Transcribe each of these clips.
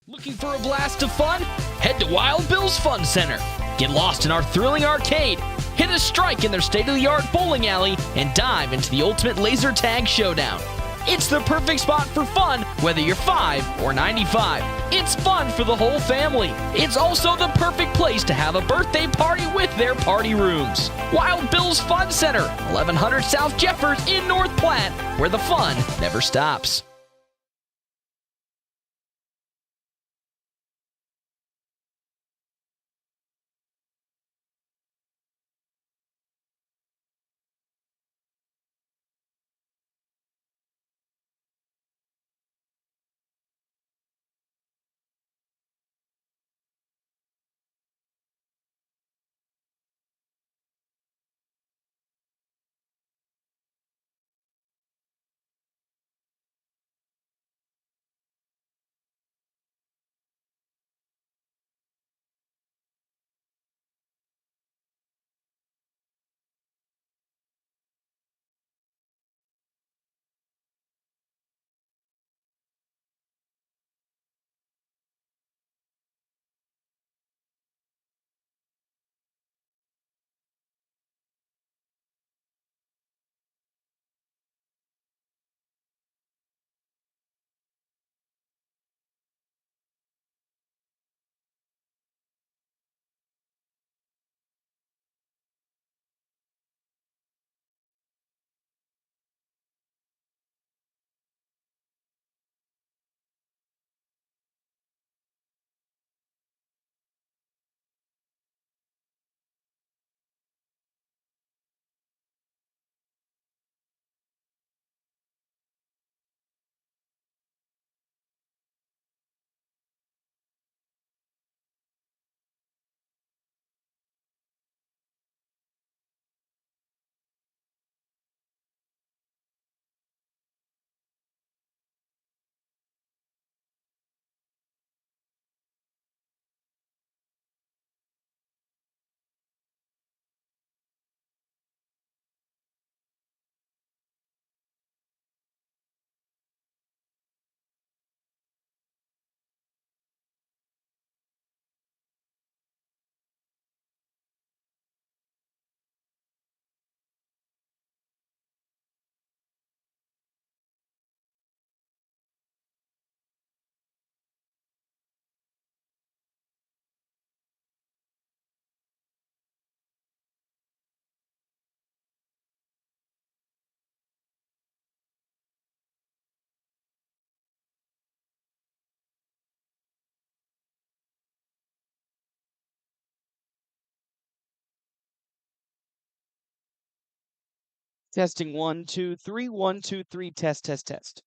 Looking for a blast of fun? Head to Wild Bill's Fun Center. Get lost in our thrilling arcade, hit a strike in their state-of-the-art bowling alley, and dive into the ultimate laser tag showdown. It's the perfect spot for fun, whether you're 5 or 95. It's fun for the whole family. It's also the perfect place to have a birthday party with their party rooms. Wild Bill's Fun Center, 1100 South Jeffers in North Platte, where the fun never stops. Testing 1, 2, 3, 1, 2, 3, test, test, test.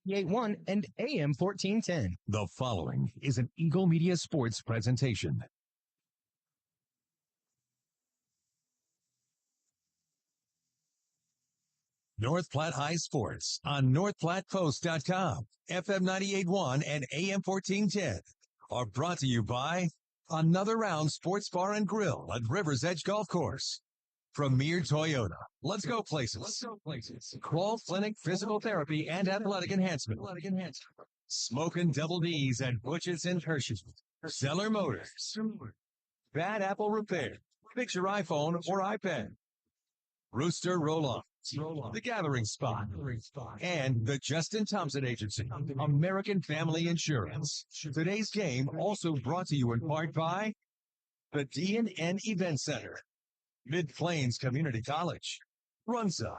FM98.1 and AM 1410. The following is an Eagle Media Sports presentation. North Platte High Sports on NorthPlattePost.com, FM 98.1 and AM 1410 are brought to you by Another Round Sports Bar and Grill at River's Edge Golf Course. Premier Toyota. Let's go places. Qual Clinic Physical Therapy and Athletic Enhancement. Smokin' Double D's at Butch's and Hershey's. Zeller Motors. Bad Apple Repair. Fix your iPhone or iPad. Rooster Roll-On. The Gathering Spot. And the Justin Thompson Agency. American Family Insurance. Today's game also brought to you in part by the D&N Event Center. Mid-Plains Community College. Runza.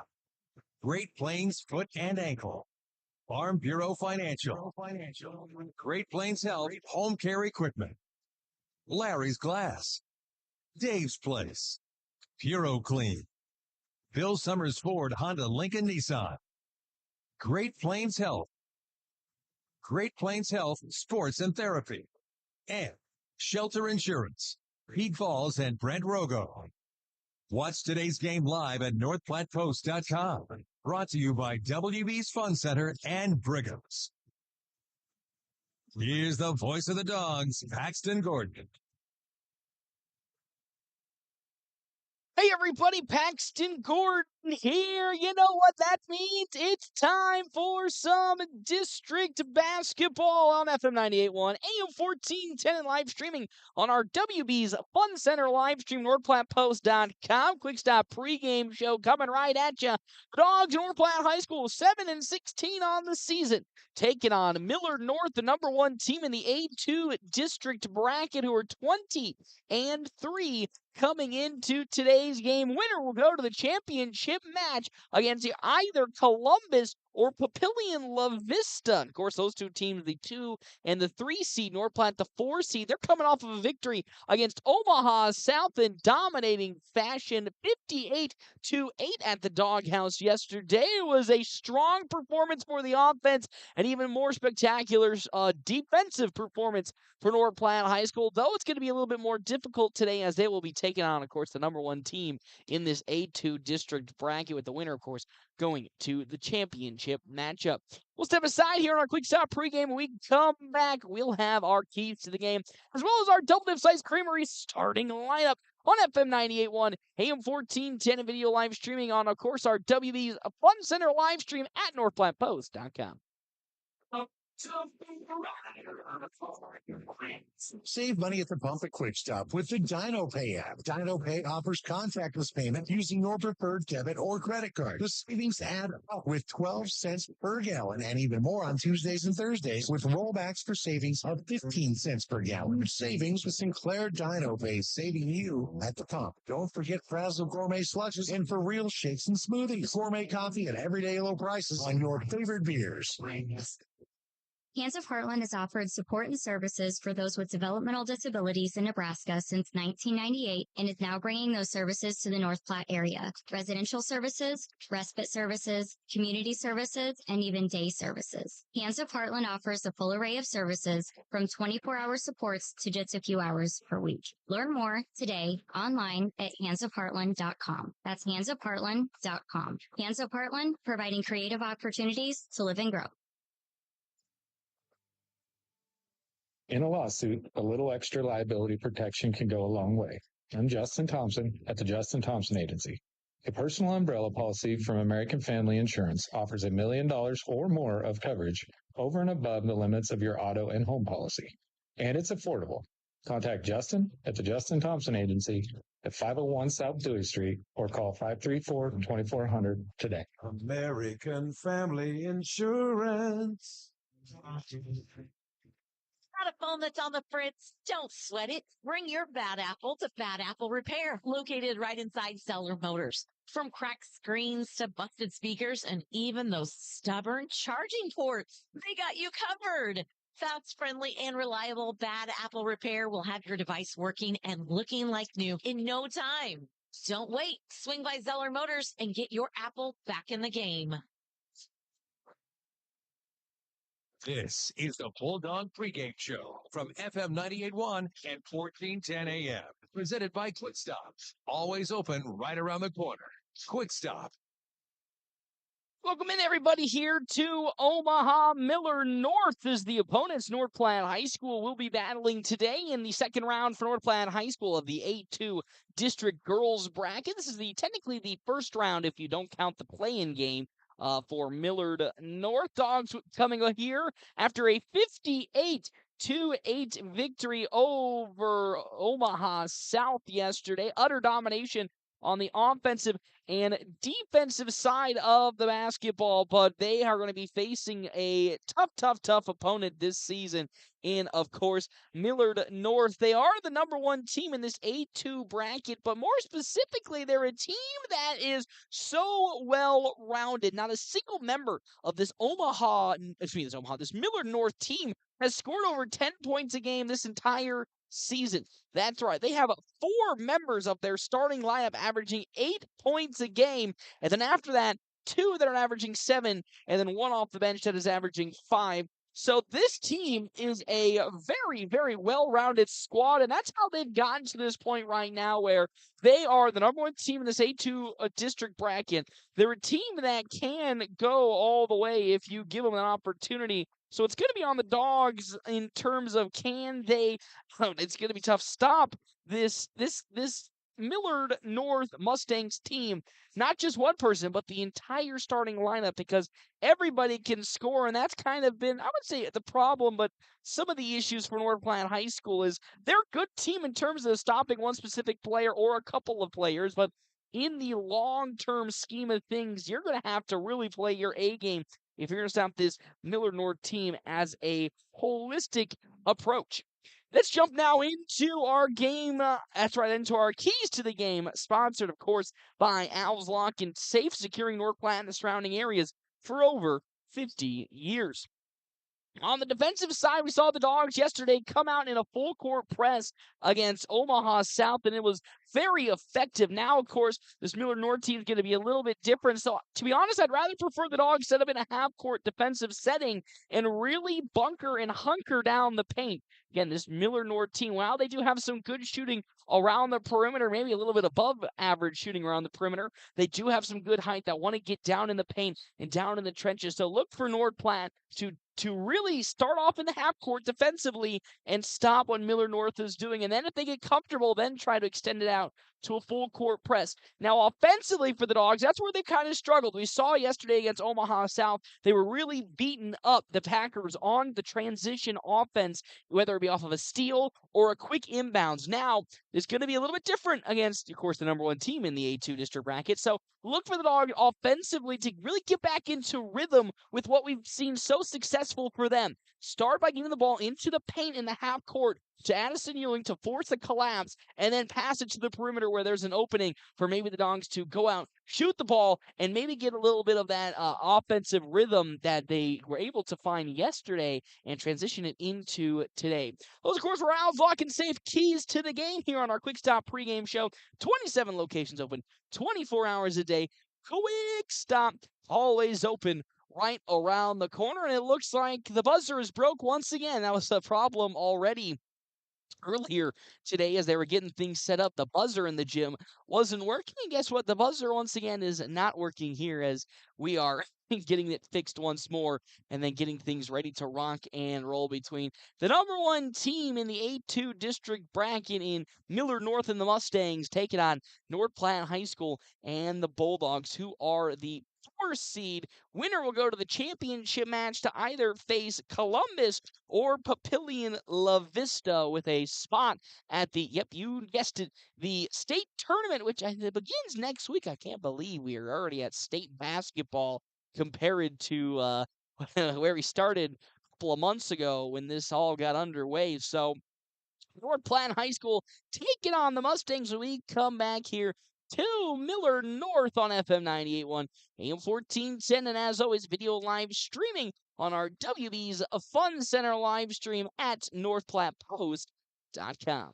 Great Plains Foot and Ankle. Farm Bureau Financial. Great Plains Health Home Care Equipment. Larry's Glass. Dave's Place. Puro Clean. Bill Summers Ford Honda Lincoln Nissan. Great Plains Health. Great Plains Health Sports and Therapy. And Shelter Insurance. Pete Falls and Brent Rogo. Watch today's game live at NorthPlattePost.com. Brought to you by WB's Fun Center and Pregame's. Here's the voice of the Dogs, Paxton Gordon. Hey everybody, Paxton Gordon here. You know what that means? It's time for some district basketball on FM 98.1, AM 1410, and live streaming on our WB's Fun Center live stream, NorthPlattePost.com. Quick stop pregame show coming right at you. Dogs, North Platte High School, 7-16 on the season, taking on Millard North, the number one team in the A-2 district bracket, who are 20-3. Coming into today's game, winner will go to the championship match against either Columbus or Papillion La Vista. Of course, those two teams, the 2 and the 3 seed, North Platte the 4 seed, they're coming off of a victory against Omaha South in dominating fashion, 58-8 at the Doghouse yesterday. It was a strong performance for the offense, and even more spectacular defensive performance for North Platte High School, though it's going to be a little bit more difficult today as they will be taking on, of course, the number one team in this A2 district bracket, with the winner, of course, going to the championship matchup. We'll step aside here on our quick stop pregame. When we come back, we'll have our keys to the game, as well as our Double Dip Ice Creamery starting lineup on FM 98.1, AM 1410, and video live streaming on, of course, our WB's Fun Center live stream at NorthPlattePost.com. Save money at the pump at Quick Stop with the DinoPay app. DinoPay offers contactless payment using your preferred debit or credit card. The savings add up with 12 cents per gallon, and even more on Tuesdays and Thursdays with rollbacks for savings of 15 cents per gallon. Savings with Sinclair DinoPay, saving you at the pump. Don't forget Frazzle Gourmet Slushes and For Real Shakes and Smoothies. Gourmet coffee at everyday low prices on your favorite beers. Hands of Heartland has offered support and services for those with developmental disabilities in Nebraska since 1998 and is now bringing those services to the North Platte area. Residential services, respite services, community services, and even day services. Hands of Heartland offers a full array of services from 24-hour supports to just a few hours per week. Learn more today online at handsofheartland.com. That's handsofheartland.com. Hands of Heartland, providing creative opportunities to live and grow. In a lawsuit, a little extra liability protection can go a long way. I'm Justin Thompson at the Justin Thompson Agency. A personal umbrella policy from American Family Insurance offers $1 million or more of coverage over and above the limits of your auto and home policy. And it's affordable. Contact Justin at the Justin Thompson Agency at 501 South Dewey Street or call 534-2400 today. American Family Insurance. Got a phone that's on the fritz? Don't sweat it. Bring your bad apple to Bad Apple Repair, located right inside Zeller Motors. From cracked screens to busted speakers and even those stubborn charging ports, they got you covered. Fast, friendly, and reliable Bad Apple Repair will have your device working and looking like new in no time. Don't wait. Swing by Zeller Motors and get your Apple back in the game. This is the Bulldog Pregame Show from FM 98.1 and 1410 AM. Presented by Quick Stop. Always open right around the corner. Quick Stop. Welcome in, everybody, here to Omaha. Millard North is the opponents. North Platte High School will be battling today in the second round for North Platte High School of the A-2 District Girls Bracket. This is technically the first round if you don't count the play-in game for Millard North. Dogs coming here after a 58-8 victory over Omaha South yesterday. Utter domination on the offensive and defensive side of the basketball, but they are going to be facing a tough opponent this season in, of course, Millard North. They are the number one team in this A-2 bracket, but more specifically, they're a team that is so well-rounded. Not a single member of this this Millard North team has scored over 10 points a game this entire season. That's right. They have 4 members of their starting lineup averaging 8 points a game. And then after that, 2 that are averaging 7, and then 1 off the bench that is averaging 5. So this team is a very well-rounded squad, and that's how they've gotten to this point right now where they are the number one team in this A-2 district bracket. They're a team that can go all the way if you give them an opportunity. So it's going to be on the Dogs in terms of can they, it's going to be tough, stop this Millard North Mustangs team. Not just one person, but the entire starting lineup, because everybody can score, and that's kind of been, I would say, the problem, but some of the issues for North Platte High School is they're a good team in terms of stopping one specific player or a couple of players, but in the long-term scheme of things, you're going to have to really play your A game if you're going to stop this Millard North team as a holistic approach. Let's jump now into our game. Into our keys to the game, sponsored, of course, by Al's Lock and Safe, securing North Platte and the surrounding areas for over 50 years. On the defensive side, we saw the Dogs yesterday come out in a full-court press against Omaha South, and it was very effective. Now, of course, this Millard North team is going to be a little bit different. So, to be honest, I'd rather prefer the Dogs set up in a half-court defensive setting and really bunker and hunker down the paint. Again, this Millard North team, while they do have some good shooting around the perimeter, maybe a little bit above average shooting around the perimeter, they do have some good height that want to get down in the paint and down in the trenches. So look for North Platte to really start off in the half court defensively and stop what Millard North is doing. And then if they get comfortable, then try to extend it out to a full court press. Now, offensively for the Dogs, that's where they kind of struggled. We saw yesterday against Omaha South, they were really beating up the Packers on the transition offense, whether it be off of a steal or a quick inbounds. Now, it's going to be a little bit different against, of course, the number one team in the A-2 district bracket. So look for the Dogs offensively to really get back into rhythm with what we've seen so successful for them. Start by getting the ball into the paint in the half court to Addison Ewing to force a collapse, and then pass it to the perimeter where there's an opening for maybe the Dogs to go out, shoot the ball, and maybe get a little bit of that offensive rhythm that they were able to find yesterday and transition it into today. Those, of course, were Al's Lock and Safe keys to the game here on our Quick Stop pregame show. 27 locations open, 24 hours a day. Quick Stop, always open right around the corner, and it looks like the buzzer is broke once again. That was a problem already earlier today as they were getting things set up. The buzzer in the gym wasn't working, and guess what? The buzzer once again is not working here as we are getting it fixed once more and then getting things ready to rock and roll between the number one team in the A-2 district bracket in Millard North and the Mustangs taking on North Platte High School and the Bulldogs, who are the 4th seed. Winner will go to the championship match to either face Columbus or Papillion La Vista with a spot at the, yep, you guessed it, the state tournament, which begins next week. I can't believe we are already at state basketball compared to where we started a couple of months ago when this all got underway. So North Platte High School taking on the Mustangs when we come back here to Millard North on FM 98.1, AM 1410, and as always, video live streaming on our WB's Fun Center live stream at northplattepost.com.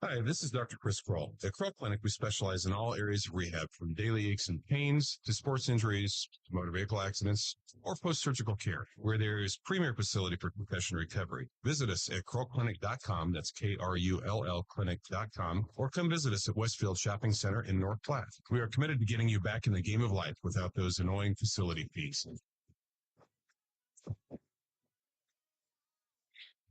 Hi, this is Dr. Chris Kroll. At Kroll Clinic, we specialize in all areas of rehab, from daily aches and pains to sports injuries, to motor vehicle accidents, or post-surgical care. We're the area's premier facility for concussion recovery. Visit us at KrollClinic.com, that's KRULL Clinic.com, or come visit us at Westfield Shopping Center in North Platte. We are committed to getting you back in the game of life without those annoying facility fees.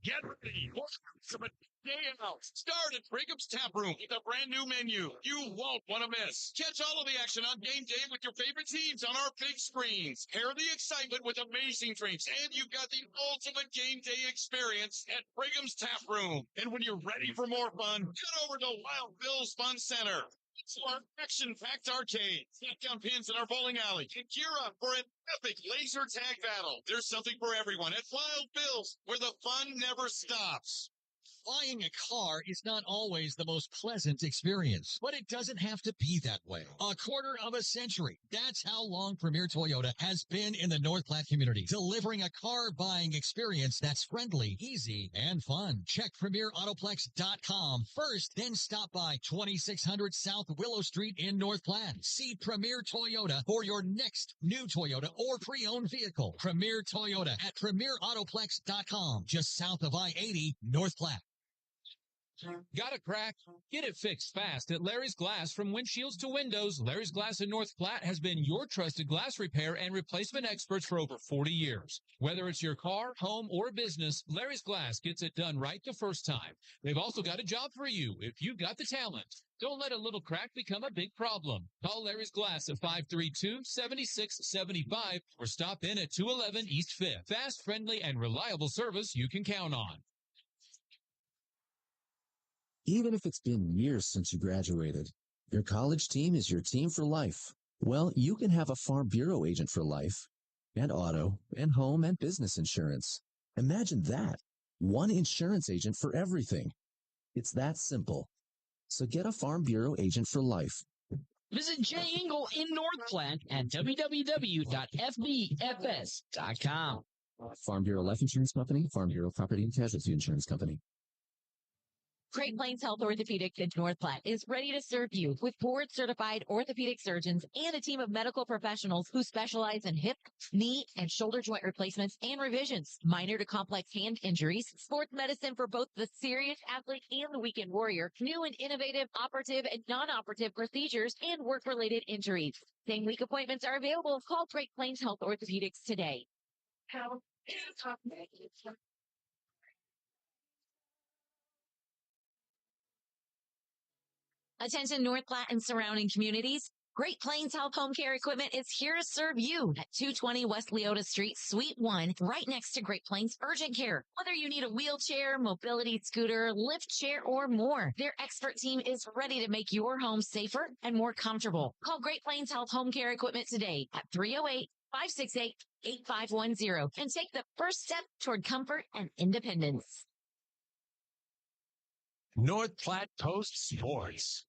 Get ready for some day out. Start at Pregame's Tap Room with a brand new menu you won't want to miss. Catch all of the action on game day with your favorite teams on our big screens. Pair the excitement with amazing drinks, and you've got the ultimate game day experience at Pregame's Tap Room. And when you're ready for more fun, head over to Wild Bill's Fun Center. It's our action-packed arcade, knockdown pins in our bowling alley, and gear up for an epic laser tag battle. There's something for everyone at Wild Bill's, where the fun never stops. Flying a car is not always the most pleasant experience, but it doesn't have to be that way. A quarter of a century. That's how long Premier Toyota has been in the North Platte community, delivering a car buying experience that's friendly, easy, and fun. Check PremierAutoplex.com first, then stop by 2600 South Willow Street in North Platte. See Premier Toyota for your next new Toyota or pre-owned vehicle. Premier Toyota at PremierAutoplex.com, just south of I-80, North Platte. Got a crack? Get it fixed fast at Larry's Glass. From windshields to windows, Larry's Glass in North Platte has been your trusted glass repair and replacement experts for over 40 years. Whether it's your car, home, or business, Larry's Glass gets it done right the first time. They've also got a job for you if you've got the talent. Don't let a little crack become a big problem. Call Larry's Glass at 532-7675 or stop in at 211 East 5th. Fast, friendly, and reliable service you can count on. Even if it's been years since you graduated, your college team is your team for life. Well, you can have a Farm Bureau agent for life, and auto, and home, and business insurance. Imagine that. One insurance agent for everything. It's that simple. So get a Farm Bureau agent for life. Visit Jay Engel in North Platte at www.fbfs.com. Farm Bureau Life Insurance Company, Farm Bureau Property and Casualty Insurance Company. Great Plains Health Orthopedics in North Platte is ready to serve you with board-certified orthopedic surgeons and a team of medical professionals who specialize in hip, knee, and shoulder joint replacements and revisions, minor to complex hand injuries, sports medicine for both the serious athlete and the weekend warrior, new and innovative operative and non-operative procedures, and work-related injuries. Same-week appointments are available. Call Great Plains Health Orthopedics today. Attention North Platte and surrounding communities. Great Plains Health Home Care Equipment is here to serve you at 220 West Leota Street, Suite 1, right next to Great Plains Urgent Care. Whether you need a wheelchair, mobility scooter, lift chair, or more, their expert team is ready to make your home safer and more comfortable. Call Great Plains Health Home Care Equipment today at 308-568-8510 and take the first step toward comfort and independence. North Platte Post Sports.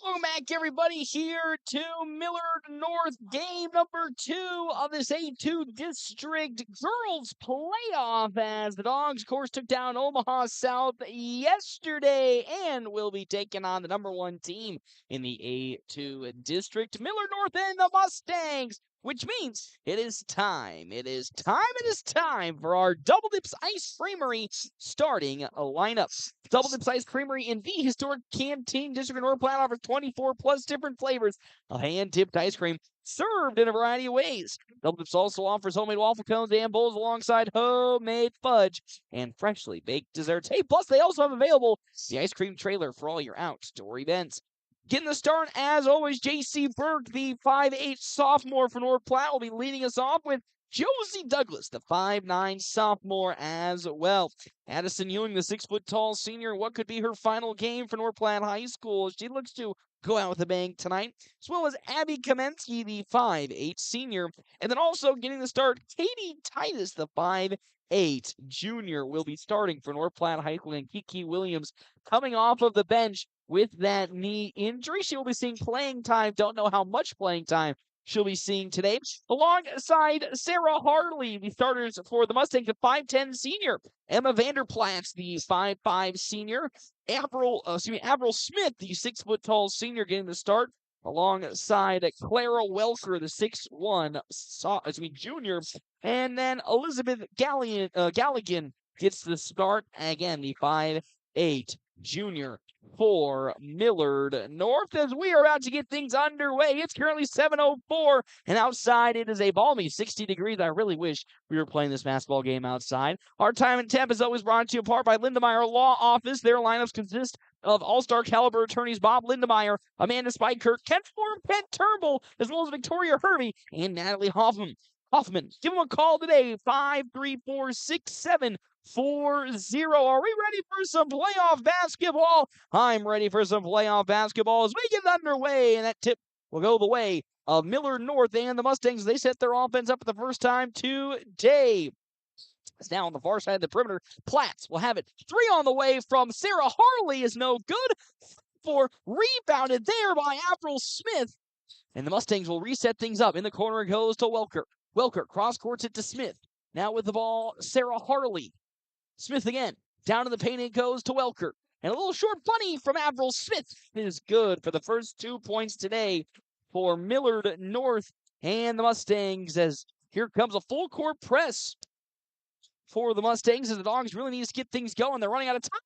Welcome back, everybody, here to Millard North, game number 2 of this A-2 District Girls Playoff, as the Dogs, of course, took down Omaha South yesterday and will be taking on the number 1 team in the A-2 District, Millard North and the Mustangs. Which means it is time for our Double Dips Ice Creamery starting lineup. Double Dips Ice Creamery in the historic Canteen District of North Platte offers 24 plus different flavors of hand-dipped ice cream served in a variety of ways. Double Dips also offers homemade waffle cones and bowls alongside homemade fudge and freshly baked desserts. Hey, plus they also have available the ice cream trailer for all your outdoor events. Getting the start, as always, J.C. Burke, the 5'8 sophomore for North Platte, will be leading us off with Josie Douglas, the 5'9 sophomore as well. Addison Ewing, the 6-foot-tall senior, what could be her final game for North Platte High School? She looks to go out with a bang tonight, as well as Abby Kamensky, the 5'8 senior. And then also getting the start, Katie Titus, the 5'8 junior, will be starting for North Platte High School, and Kiki Williams coming off of the bench with that knee injury. She will be seeing playing time. Don't know how much playing time she'll be seeing today. Alongside Sarah Harley, the starters for the Mustangs, the 5'10 senior. Emma Vanderplatz, the 5'5 senior. Avril Smith, the 6 foot tall senior, getting the start. Alongside Clara Welker, the 6'1 junior. And then Elizabeth Galligan gets the start. Again, the 5'8 junior for Millard North as we are about to get things underway. It's currently 7:04, and outside it is a balmy 60 degrees. I really wish we were playing this basketball game outside. Our time and temp is always brought to you in part by Lindemeyer Law Office. Their lineups consist of all-star caliber attorneys Bob Lindemeyer, Amanda Spikert, Kent Turnbull, as well as Victoria Hervey and Natalie Hoffman. Give them a call today, 534-6740. Are we ready for some playoff basketball? I'm ready for some playoff basketball as we get underway, and that tip will go the way of Millard North and the Mustangs. They set their offense up for the first time today. It's now on the far side of the perimeter. Platte will have it. 3 on the way from Sarah Harley is no good. 4 rebounded there by Avril Smith. And the Mustangs will reset things up. In the corner it goes to Welker. Welker cross-courts it to Smith. Now with the ball, Sarah Harley. Smith again. Down to the paint it goes to Welker. And a little short bunny from Avril Smith is good for the first 2 points today for Millard North and the Mustangs, as here comes a full court press for the Mustangs as the Dogs really need to get things going. They're running out of time,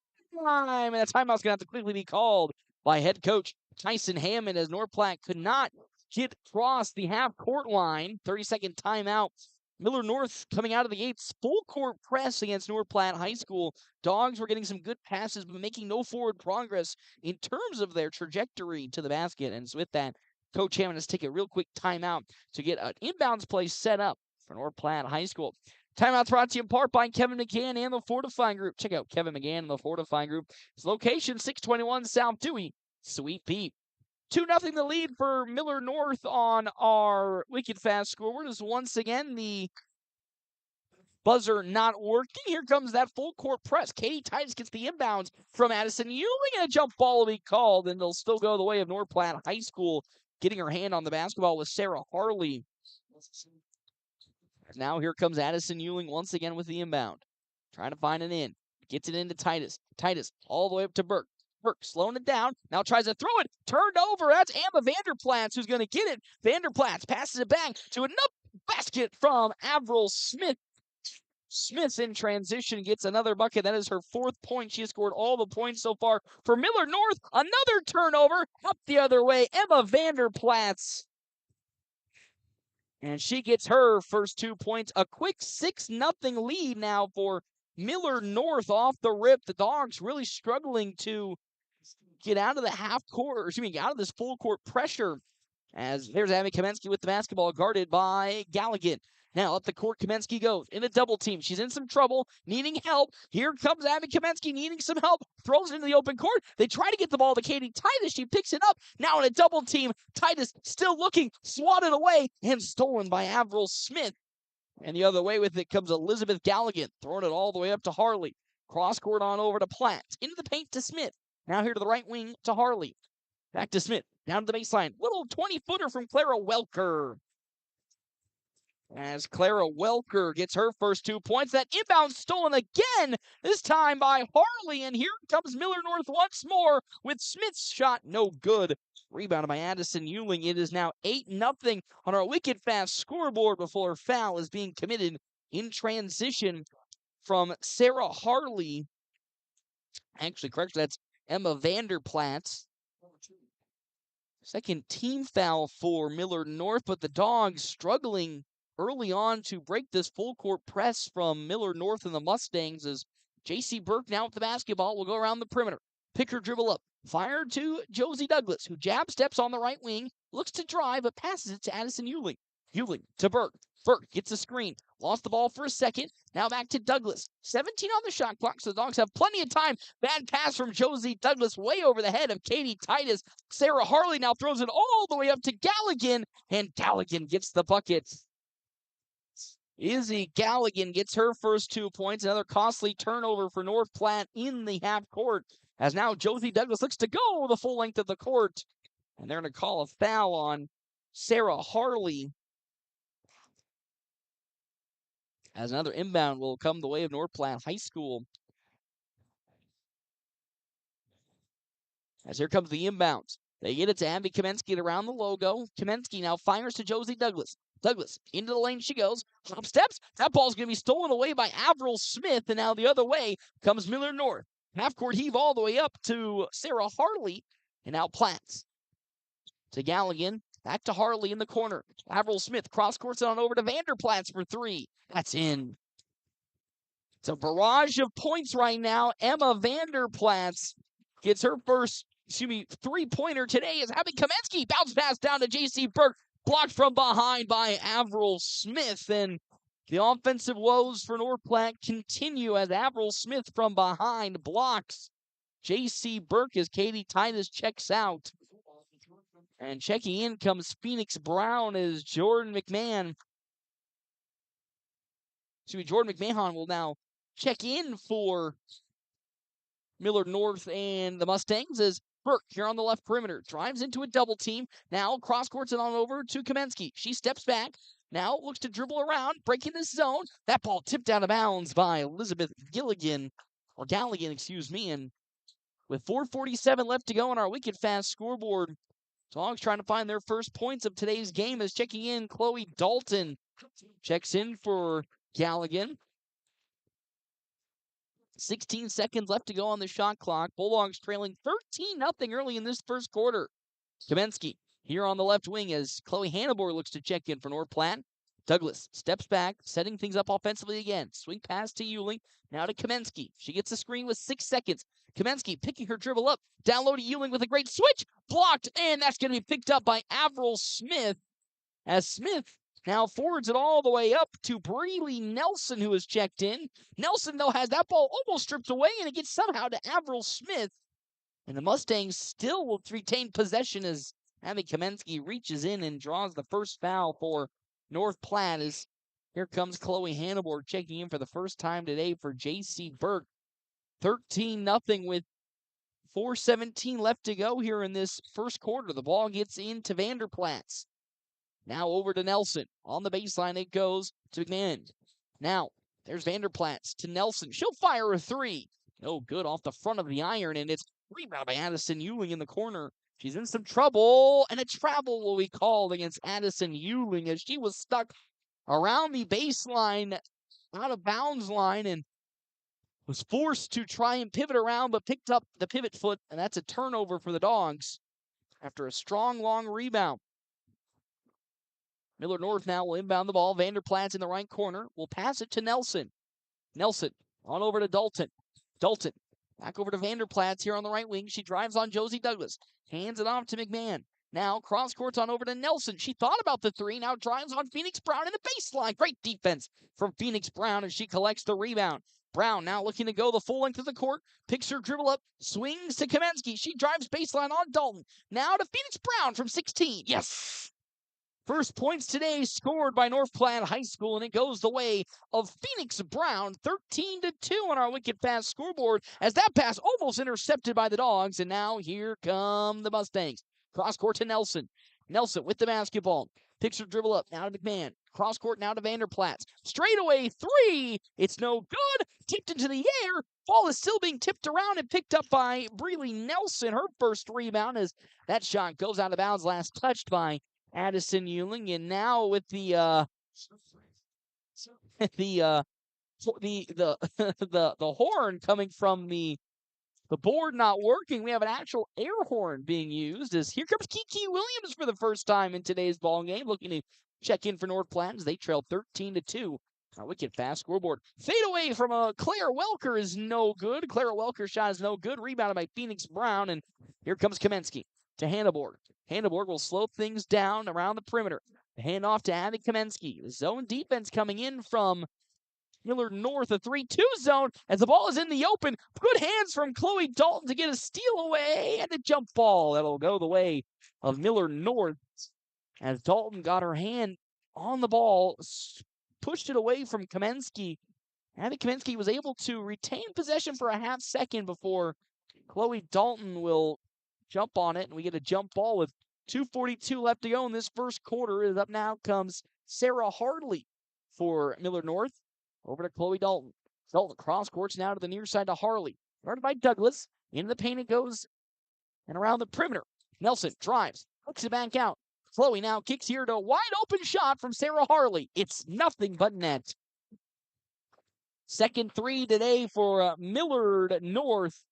and a timeout's going to have to quickly be called by head coach Tyson Hammond as North Platte could not get across the half-court line. 30-second timeout. Millard North coming out of the gates, full court press against North Platte High School. Dogs were getting some good passes, but making no forward progress in terms of their trajectory to the basket. And so with that, Coach Hammond has taken a real quick timeout to get an inbounds play set up for North Platte High School. Timeout's brought to you in part by Kevin McGann and the Fortifying Group. Check out Kevin McGann and the Fortifying Group. His location, 621 South Dewey, Sweet Pete. 2-0 the lead for Millard North on our Wicked Fast scoreboard is once again the buzzer not working. Here comes that full court press. Katie Titus gets the inbounds from Addison Ewing, and a jump ball will be called, and they'll still go the way of North Platte High School, getting her hand on the basketball with Sarah Harley. Now here comes Addison Ewing once again with the inbound. Trying to find an in. Gets it into Titus. Titus all the way up to Burke. Burke slowing it down. Now tries to throw it. Turned over. That's Emma Vanderplatz who's going to get it. Vanderplatz passes it back to another basket from Avril Smith. Smith in transition gets another bucket. That is her 4th point. She has scored all the points so far for Millard North. Another turnover up the other way. Emma Vanderplatz. And she gets her first 2 points. A quick 6-0 lead now for Millard North off the rip. The Dogs really struggling to get out of the out of this full court pressure. As there's Abby Kamensky with the basketball guarded by Galligan. Now up the court, Kamensky goes in a double team. She's in some trouble, needing help. Here comes Abby Kamensky needing some help. Throws it into the open court. They try to get the ball to Katie Titus. She picks it up. Now in a double team. Titus still looking, swatted away, and stolen by Avril Smith. And the other way with it comes Elizabeth Galligan, throwing it all the way up to Harley. Cross court on over to Platte. Into the paint to Smith. Now here to the right wing to Harley. Back to Smith. Down to the baseline. Little 20-footer from Clara Welker. As Clara Welker gets her first 2 points. That inbound stolen again, this time by Harley. And here comes Millard North once more with Smith's shot no good. Rebounded by Addison Ewing. It is now 8-0 on our Wicked Fast scoreboard before a foul is being committed in transition from Sarah Harley. Actually, correct, that's Emma Vanderplatz. Second team foul for Millard North, but the Dogs struggling early on to break this full court press from Millard North and the Mustangs as J.C. Burke now with the basketball will go around the perimeter. Pick her dribble up. Fire to Josie Douglas, who jab steps on the right wing, looks to drive, but passes it to Addison Ewing. Ewing to Burke. Burke gets a screen. Lost the ball for a second. Now back to Douglas. 17 on the shot clock, so the Dogs have plenty of time. Bad pass from Josie Douglas way over the head of Katie Titus. Sarah Harley now throws it all the way up to Galligan, and Galligan gets the bucket. Izzy Galligan gets her first 2 points. Another costly turnover for North Platte in the half court. As now Josie Douglas looks to go the full length of the court. And they're going to call a foul on Sarah Harley. As another inbound will come the way of North Platte High School. As here comes the inbound. They get it to Abby Kamensky around the logo. Kamensky now fires to Josie Douglas. Douglas, into the lane she goes. Hop steps. That ball's going to be stolen away by Avril Smith. And now the other way comes Millard North. Half-court heave all the way up to Sarah Harley. And now Platts. To Galligan. Back to Harley in the corner. Avril Smith cross-courts it on over to Vanderplatz for three. That's in. It's a barrage of points right now. Emma Vanderplatz gets her first, three-pointer today as Abby Kamensky bounce pass down to J.C. Burke. Blocked from behind by Avril Smith. And the offensive woes for North Platte continue as Avril Smith from behind blocks J.C. Burke as Katie Titus checks out. And checking in comes Phoenix Brown as Jordan McMahon will now check in for Millard North and the Mustangs as Burke here on the left perimeter. Drives into a double team. Now cross-courts it on over to Kamensky. She steps back. Now looks to dribble around, breaking the zone. That ball tipped out of bounds by Elizabeth Galligan. And with 4:47 left to go on our wicked fast scoreboard, Dogs trying to find their first points of today's game as checking in Chloe Dalton. Checks in for Galligan. 16 seconds left to go on the shot clock. Bulldogs trailing 13-0 early in this first quarter. Kamensky here on the left wing as Chloe Hannibor looks to check in for North Platte. Douglas steps back, setting things up offensively again. Swing pass to Euling. Now to Kamensky. She gets the screen with 6 seconds. Kamensky picking her dribble up. Down low to Euling with a great switch. Blocked, and that's going to be picked up by Avril Smith. As Smith now forwards it all the way up to Breeley Nelson, who has checked in. Nelson, though, has that ball almost stripped away, and it gets somehow to Avril Smith. And the Mustangs still will retain possession as Abby Kamensky reaches in and draws the first foul for North Platte. As here comes Chloe Hannibor checking in for the first time today for J.C. Burke. 13-0 with 4:17 left to go here in this first quarter. The ball gets into Vanderplatz. Now over to Nelson. On the baseline it goes to McMahon. Now, there's Vanderplatz to Nelson. She'll fire a three. No good off the front of the iron, and it's rebounded by Addison Euling in the corner. She's in some trouble, and a travel will be called against Addison Euling as she was stuck around the baseline, out of bounds line, and was forced to try and pivot around, but picked up the pivot foot, and that's a turnover for the Dogs after a strong, long rebound. Millard North now will inbound the ball. Vanderplatz in the right corner will pass it to Nelson. Nelson on over to Dalton. Dalton back over to Vanderplatz here on the right wing. She drives on Josie Douglas. Hands it off to McMahon. Now cross courts on over to Nelson. She thought about the three. Now drives on Phoenix Brown in the baseline. Great defense from Phoenix Brown as she collects the rebound. Brown now looking to go the full length of the court. Picks her dribble up. Swings to Kamensky. She drives baseline on Dalton. Now to Phoenix Brown from 16. Yes! First points today scored by North Platte High School, and it goes the way of Phoenix Brown, 13-2 on our wicked fast scoreboard, as that pass almost intercepted by the Dogs, and now here come the Mustangs. Cross court to Nelson. Nelson with the basketball. Picks her dribble up, now to McMahon. Cross court now to Vanderplatz. Straightaway three. It's no good. Tipped into the air. Ball is still being tipped around and picked up by Breeley Nelson. Her first rebound as that shot goes out of bounds, last touched by Addison Euling. And now with the horn coming from the board not working, we have an actual air horn being used as here comes Kiki Williams for the first time in today's ball game, looking to check in for North Platte as they trail 13-2. Our wicked fast scoreboard. Fade away from Claire Welker is no good. Claire Welker's shot is no good. Rebounded by Phoenix Brown, and here comes Kamensky to Hannibor. Hannibor will slow things down around the perimeter. The handoff to Abby Kamensky. The zone defense coming in from Millard North, a 3-2 zone as the ball is in the open. Good hands from Chloe Dalton to get a steal away and a jump ball. That'll go the way of Millard North as Dalton got her hand on the ball, pushed it away from Kamensky. Abby Kamensky was able to retain possession for a half second before Chloe Dalton will jump on it, and we get a jump ball with 2:42 left to go in this first quarter. Is up now comes Sarah Hartley for Millard North. Over to Chloe Dalton. Dalton cross courts now to the near side to Harley. Guarded by Douglas. Into the paint it goes and around the perimeter. Nelson drives. Hooks it back out. Chloe now kicks here to a wide open shot from Sarah Harley. It's nothing but net. Second three today for Millard North.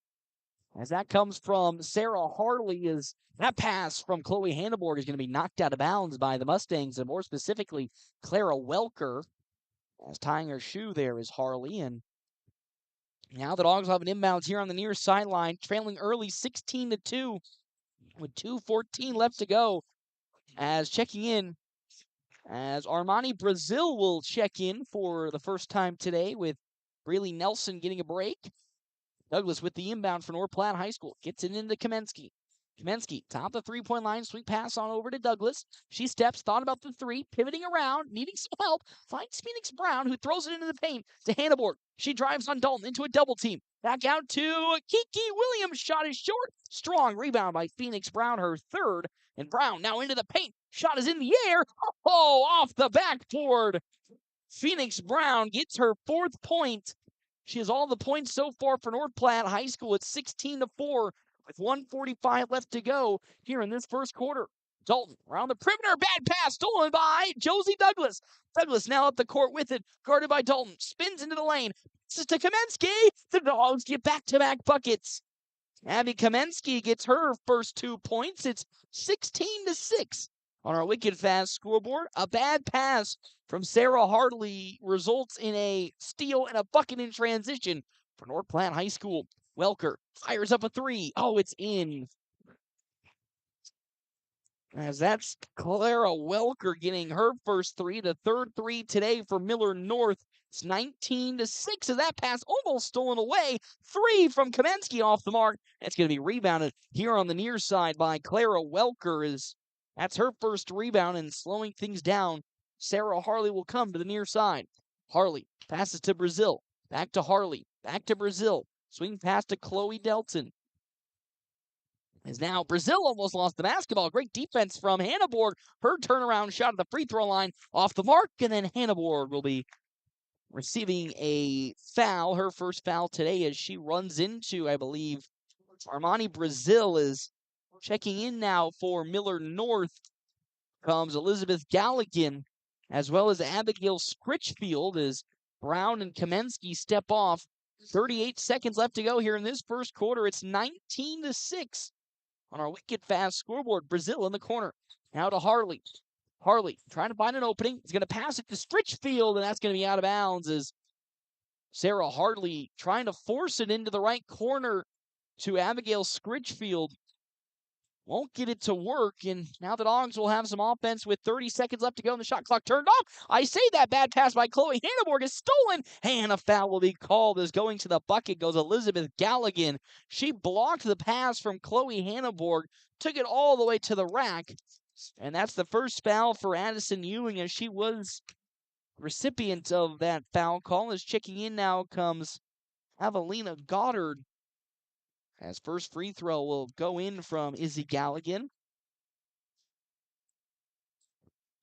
As that comes from Sarah Harley, is that pass from Chloe Hanneborg is going to be knocked out of bounds by the Mustangs, and more specifically, Clara Welker. As tying her shoe there is Harley, and now the Dogs will have an inbounds here on the near sideline, trailing early 16-2 with 2:14 left to go. As checking in, as Armani Brazil will check in for the first time today with Breeley Nelson getting a break. Douglas with the inbound for North Platte High School. Gets it into Kamensky. Kamensky, top the three-point line, sweet pass on over to Douglas. She steps, thought about the three, pivoting around, needing some help. Finds Phoenix Brown, who throws it into the paint to Hanneborg. She drives on Dalton into a double team. Back out to Kiki Williams. Shot is short. Strong rebound by Phoenix Brown, her third. And Brown now into the paint. Shot is in the air. Oh, off the backboard. Phoenix Brown gets her fourth point. She has all the points so far for North Platte High School. It's 16-4 with 1:45 left to go here in this first quarter. Dalton around the perimeter. Bad pass stolen by Josie Douglas. Douglas now up the court with it. Guarded by Dalton. Spins into the lane. This is to Kamensky. The Dogs get back-to-back buckets. Abby Kamensky gets her first 2 points. It's 16-6 on our Wicked Fast scoreboard. A bad pass from Sarah Hartley results in a steal and a bucket in transition for North Platte High School. Welker fires up a three. Oh, it's in. As that's Clara Welker getting her first three, the third three today for Millard North. It's 19-6 as that pass almost stolen away. Three from Kamensky off the mark. That's going to be rebounded here on the near side by Clara Welker. That's her first rebound, and slowing things down, Sarah Harley will come to the near side. Harley passes to Brazil. Back to Harley. Back to Brazil. Swing pass to Chloe Delton. As now Brazil almost lost the basketball. Great defense from Hanneborg. Her turnaround shot at the free throw line off the mark, and then Hanneborg will be receiving a foul. Her first foul today as she runs into, I believe, Armani Brazil is checking in now for Millard North. Comes Elizabeth Galligan, as well as Abigail Scritchfield as Brown and Kamensky step off. 38 seconds left to go here in this first quarter. It's 19-6 on our Wicked Fast scoreboard. Brazil in the corner. Now to Harley. Harley trying to find an opening. He's going to pass it to Scritchfield, and that's going to be out of bounds as Sarah Hartley trying to force it into the right corner to Abigail Scritchfield. Won't get it to work, and now the Dogs will have some offense with 30 seconds left to go, and the shot clock turned off. I say that bad pass by Chloe Hanneborg is stolen, and a foul will be called as going to the bucket goes Elizabeth Galligan. She blocked the pass from Chloe Hanneborg, took it all the way to the rack, and that's the first foul for Addison Ewing, as she was recipient of that foul call. As checking in now comes Evelina Goddard. As first free throw will go in from Izzy Galligan.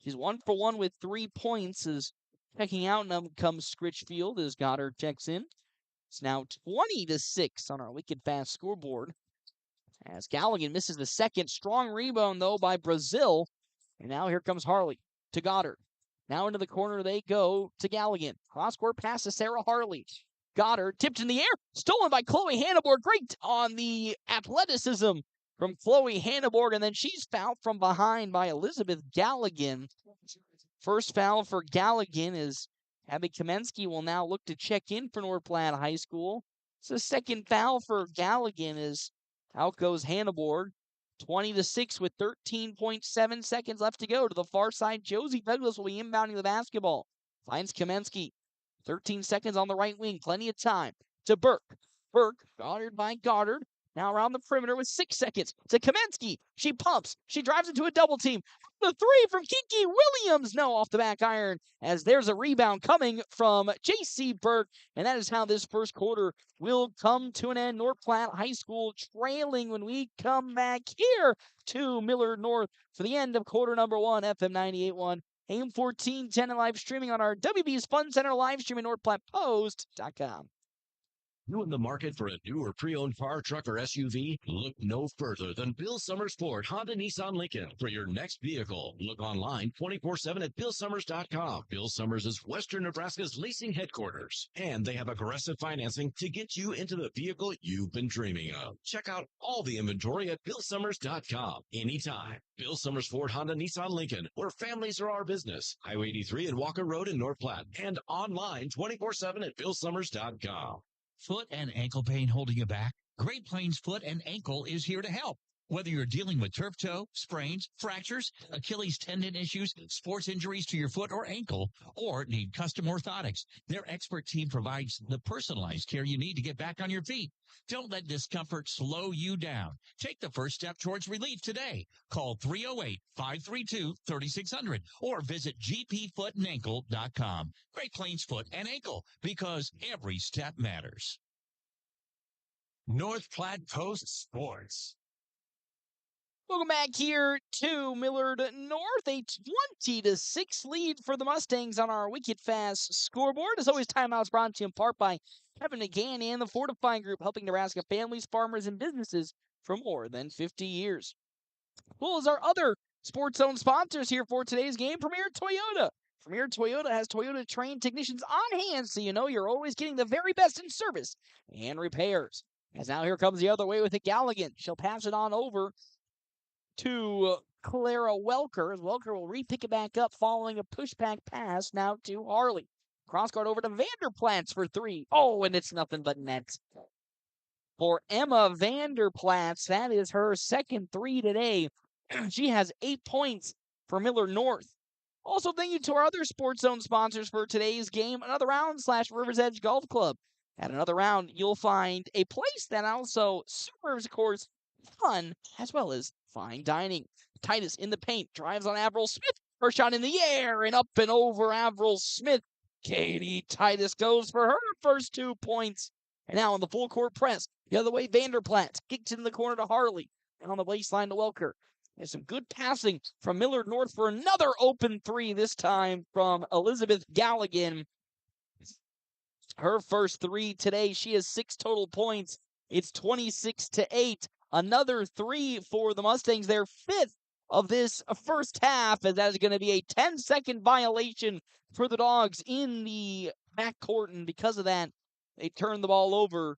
She's 1 for 1 with 3 points. As checking out now comes Scritchfield as Goddard checks in. It's now 20-6 on our Wicked Fast scoreboard. As Galligan misses the second. Strong rebound, though, by Brazil. And now here comes Harley to Goddard. Now into the corner they go to Galligan. Cross-court pass to Sarah Harley. Goddard tipped in the air, stolen by Chloe Hanneborg. Great on the athleticism from Chloe Hanneborg, and then she's fouled from behind by Elizabeth Galligan. First foul for Galligan is Abby Kamensky will now look to check in for North Platte High School. It's the second foul for Galligan as out goes Hanneborg. 20-6 with 13.7 seconds left to go. To the far side, Josie Douglas will be inbounding the basketball. Finds Kamensky. 13 seconds on the right wing. Plenty of time to Burke. Burke, guarded by Goddard. Now around the perimeter with 6 seconds to Kamensky. She pumps. She drives into a double team. The three from Kiki Williams. No, off the back iron, as there's a rebound coming from J.C. Burke. And that is how this first quarter will come to an end. North Platte High School trailing when we come back here to Millard North for the end of quarter number 1. FM 98.1. AM 1410 and live streaming on our WB's Fun Center live stream at NorthPlattePost.com. You in the market for a new or pre-owned car, truck, or SUV? Look no further than Bill Summers Ford Honda Nissan Lincoln for your next vehicle. Look online 24/7 at BillSummers.com. Bill Summers is Western Nebraska's leasing headquarters, and they have aggressive financing to get you into the vehicle you've been dreaming of. Check out all the inventory at BillSummers.com anytime. Bill Summers Ford Honda Nissan Lincoln, where families are our business. Highway 83 and Walker Road in North Platte, and online 24/7 at BillSummers.com. Foot and ankle pain holding you back? Great Plains Foot and Ankle is here to help. Whether you're dealing with turf toe, sprains, fractures, Achilles tendon issues, sports injuries to your foot or ankle, or need custom orthotics, their expert team provides the personalized care you need to get back on your feet. Don't let discomfort slow you down. Take the first step towards relief today. Call 308-532-3600 or visit gpfootandankle.com. Great Plains Foot and Ankle, because every step matters. North Platte Post Sports. Welcome back here to Millard North. A 20-6 lead for the Mustangs on our Wicked Fast scoreboard. As always, timeouts brought to you in part by Kevin McGann and the Fortifying Group, helping Nebraska families, farmers, and businesses for more than 50 years. Well, as our other Sports Zone sponsors here for today's game, Premier Toyota. Premier Toyota has Toyota-trained technicians on hand, so you know you're always getting the very best in service and repairs. As now here comes the other way with it, Galligan. She'll pass it on over to Clara Welker, as Welker will re-pick it back up following a pushback pass now to Harley. Cross guard over to Vanderplats for 3. Oh, and it's nothing but net. For Emma Vanderplats, that is her second 3 today. She has 8 points for Millard North. Also, thank you to our other Sports Zone sponsors for today's game, Another Round / Rivers Edge Golf Club. At Another Round, you'll find a place that also serves, of course, fun as well as fine dining. Titus in the paint, drives on Avril Smith. Her shot in the air and up and over Avril Smith. Katie Titus goes for her first 2 points. And now on the full court press, the other way, Vanderplat kicked in the corner to Harley. And on the baseline to Welker. There's some good passing from Millard North for another open 3, this time from Elizabeth Galligan. Her first 3 today. She has 6 total points. It's 26-8. Another 3 for the Mustangs, their 5th of this first half, as that is going to be a 10-second violation for the Dogs in the backcourt, and because of that, they turn the ball over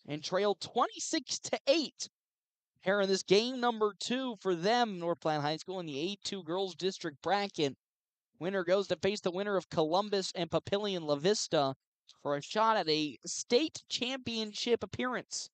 and trail 26-8. Here in this game number 2 for them, North Platte High School in the A-2 Girls District bracket. Winner goes to face the winner of Columbus and Papillion La Vista for a shot at a state championship appearance.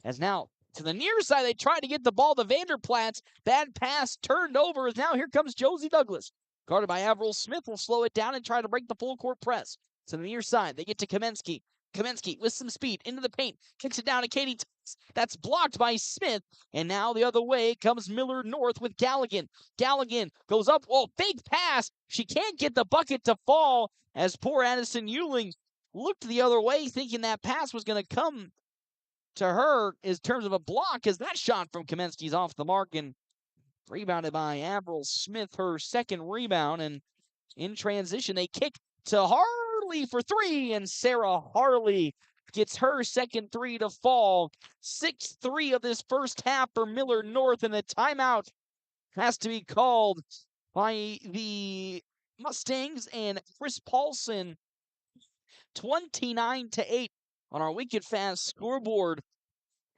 As now, to the near side, they try to get the ball to Vanderplats. Bad pass turned over, as now here comes Josie Douglas. Guarded by Avril Smith, will slow it down and try to break the full court press. To the near side, they get to Kamensky. Kamensky with some speed into the paint. Kicks it down to Katie Titus. That's blocked by Smith. And now the other way comes Millard North with Galligan. Galligan goes up. Oh, big pass. She can't get the bucket to fall, as poor Addison Euling looked the other way, thinking that pass was going to come to her in terms of a block, as that shot from Kamensky's off the mark and rebounded by Avril Smith, her second rebound. And in transition, they kick to Harley for 3, and Sarah Harley gets her second 3 to fall. 6-3 of this first half for Millard North, and the timeout has to be called by the Mustangs and Chris Paulson. 29-8 on our Wicked Fast scoreboard.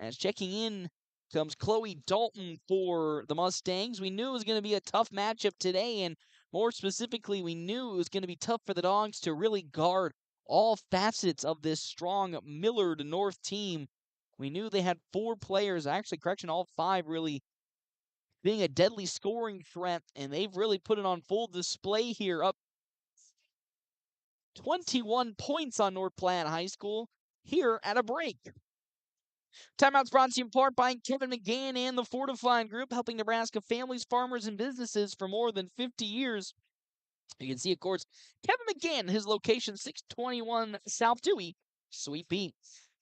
As checking in comes Chloe Dalton for the Mustangs. We knew it was going to be a tough matchup today, and more specifically, we knew it was going to be tough for the Dogs to really guard all facets of this strong Millard North team. We knew they had 4 players, actually, all 5 really being a deadly scoring threat, and they've really put it on full display here, up 21 points on North Platte High School here at a break. Timeouts brought to you in part by Kevin McGann and the Fortifying Group, helping Nebraska families, farmers, and businesses for more than 50 years. You can see, of course, Kevin McGann, his location, 621 South Dewey, Suite B.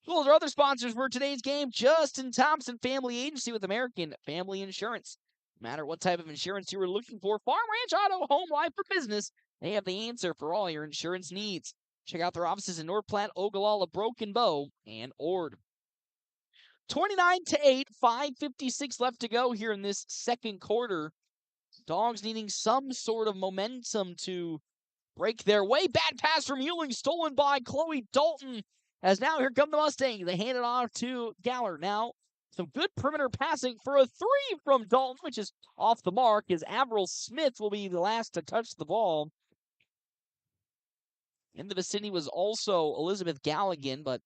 Those are other sponsors for today's game. Justin Thompson Family Agency with American Family Insurance. No matter what type of insurance you were looking for, farm, ranch, auto, home, life, or business, they have the answer for all your insurance needs. Check out their offices in North Platte, Ogallala, Broken Bow, and Ord. 29-8, 5:56 left to go here in this second quarter. Dogs needing some sort of momentum to break their way. Bad pass from Ewing, stolen by Chloe Dalton. As now here come the Mustangs. They hand it off to Galler. Now some good perimeter passing for a three from Dalton, which is off the mark, as Avril Smith will be the last to touch the ball. In the vicinity was also Elizabeth Galligan, but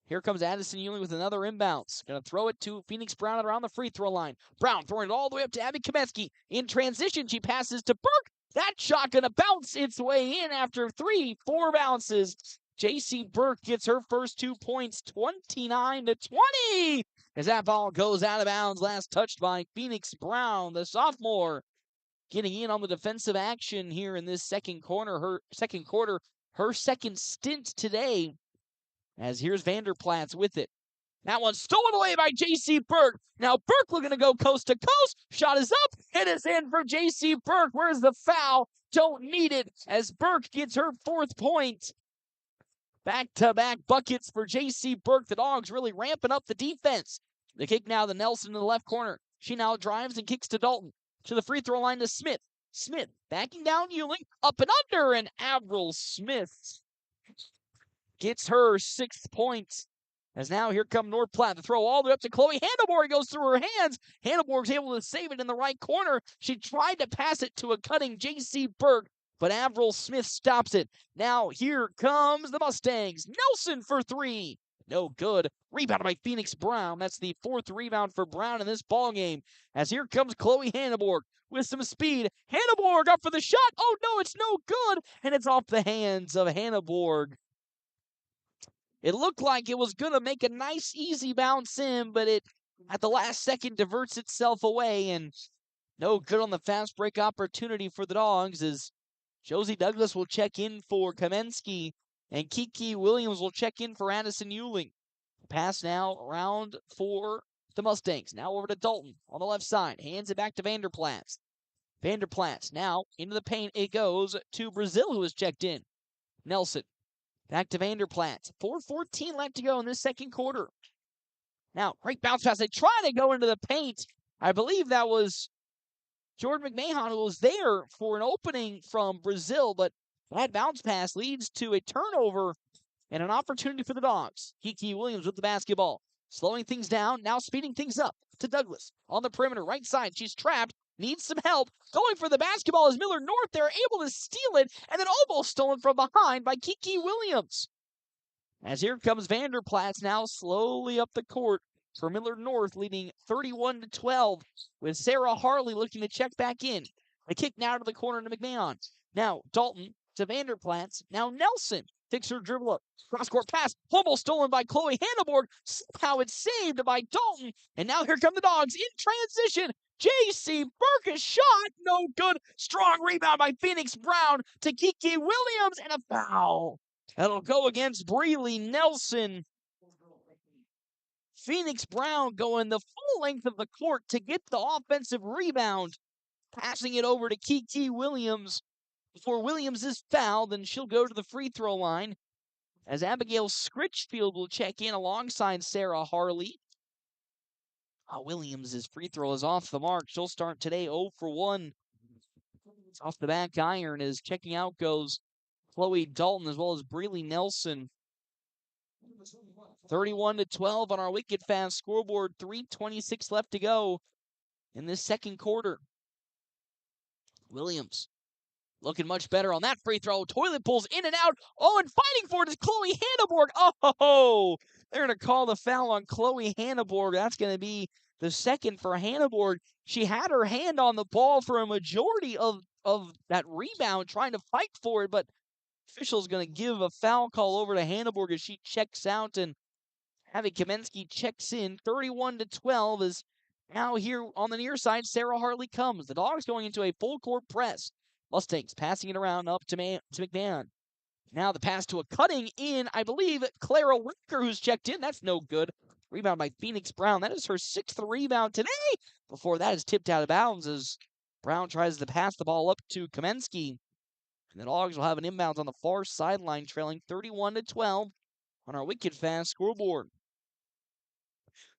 here comes Addison Ewing with another inbounds. Going to throw it to Phoenix Brown around the free throw line. Brown throwing it all the way up to Abby Kametsky. In transition, she passes to Burke. That shot going to bounce its way in after 4 bounces. J.C. Burke gets her first 2 points, 29-20. As that ball goes out of bounds, last touched by Phoenix Brown, the sophomore, getting in on the defensive action here in this second quarter. Her second stint today. As here's Vanderplatz with it. That one's stolen away by J.C. Burke. Now Burke looking to go coast to coast. Shot is up. It is in for J.C. Burke. Where's the foul? Don't need it as Burke gets her 4th point. Back-to-back buckets for J.C. Burke. The Dogs really ramping up the defense. The kick now to Nelson in the left corner. She now drives and kicks to Dalton. To the free throw line to Smith. Smith backing down Ewing. Up and under, and Avril Smith gets her 6th point. As now here come North Platte to throw all the way up to Chloe Handelborg. Goes through her hands. Handelborg's able to save it in the right corner. She tried to pass it to a cutting J.C. Burke, but Avril Smith stops it. Now here comes the Mustangs. Nelson for 3. No good. Rebounded by Phoenix Brown. That's the 4th rebound for Brown in this ballgame. As here comes Chloe Handelborg with some speed. Handelborg up for the shot. Oh no, it's no good. And it's off the hands of Handelborg. It looked like it was going to make a nice, easy bounce in, but it, at the last second, diverts itself away, and no good on the fast break opportunity for the Dogs, as Josie Douglas will check in for Kamensky, and Kiki Williams will check in for Addison Ewing. Pass now around for the Mustangs. Now over to Dalton on the left side. Hands it back to Vanderplatz. Vanderplatz now into the paint. It goes to Brazil, who has checked in. Nelson. Back to Vanderplatz. 4:14 left to go in this second quarter. Now, great bounce pass. They try to go into the paint. I believe that was Jordan McMahon who was there for an opening from Brazil, but that bounce pass leads to a turnover and an opportunity for the Dogs. Kiki Williams with the basketball. Slowing things down, now speeding things up to Douglas. On the perimeter, right side. She's trapped. Needs some help. Going for the basketball is Millard North. They're able to steal it, and then almost stolen from behind by Kiki Williams. As here comes Vanderplatz now slowly up the court for Millard North, leading 31-12, with Sarah Harley looking to check back in. The kick now to the corner to McMahon. Now Dalton to Vanderplatz. Now Nelson picks her dribble up. Cross-court pass. Almost stolen by Chloe Handelborg. Somehow it's saved by Dalton. And now here come the Dogs in transition. J.C. Burke, a shot, no good. Strong rebound by Phoenix Brown to Kiki Williams, and a foul. That'll go against Breeley Nelson. Phoenix Brown going the full length of the court to get the offensive rebound. Passing it over to Kiki Williams. Before Williams is fouled, then she'll go to the free throw line. As Abigail Scritchfield will check in alongside Sarah Harley. Williams' free throw is off the mark. She'll start today 0 for 1. It's off the back iron as checking out goes Chloe Dalton as well as Breeley Nelson. 31-12 on our Wicked Fast scoreboard. 3:26 left to go in this second quarter. Williams looking much better on that free throw. Toilet pulls in and out. Oh, and fighting for it is Chloe Handelborg. Oh, they're going to call the foul on Chloe Handelborg. That's going to be the second for Handelborg. She had her hand on the ball for a majority of that rebound, trying to fight for it, but official's going to give a foul call over to Handelborg as she checks out, and Abby Kamensky checks in 31-12 as now here on the near side, Sarah Hartley comes. The Dogs going into a full court press. Mustangs passing it around up to McMahon. Now the pass to a cutting in, I believe, Clara Wicker, who's checked in. That's no good. Rebound by Phoenix Brown. That is her 6th rebound today. Before that is tipped out of bounds as Brown tries to pass the ball up to Kamensky. And the Dogs will have an inbounds on the far sideline, trailing 31-12 on our wicked fast scoreboard.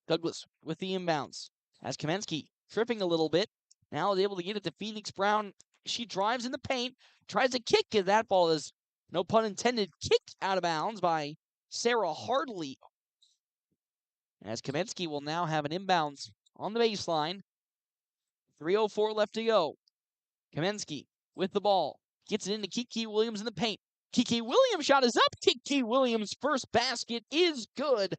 Douglas with the inbounds as Kamensky tripping a little bit. Now is able to get it to Phoenix Brown. She drives in the paint, tries to kick it. That ball is, no pun intended, kicked out of bounds by Sarah Hartley. As Kamensky will now have an inbounds on the baseline. 3:04 left to go. Kamensky with the ball. Gets it into Kiki Williams in the paint. Kiki Williams' shot is up. Kiki Williams' first basket is good.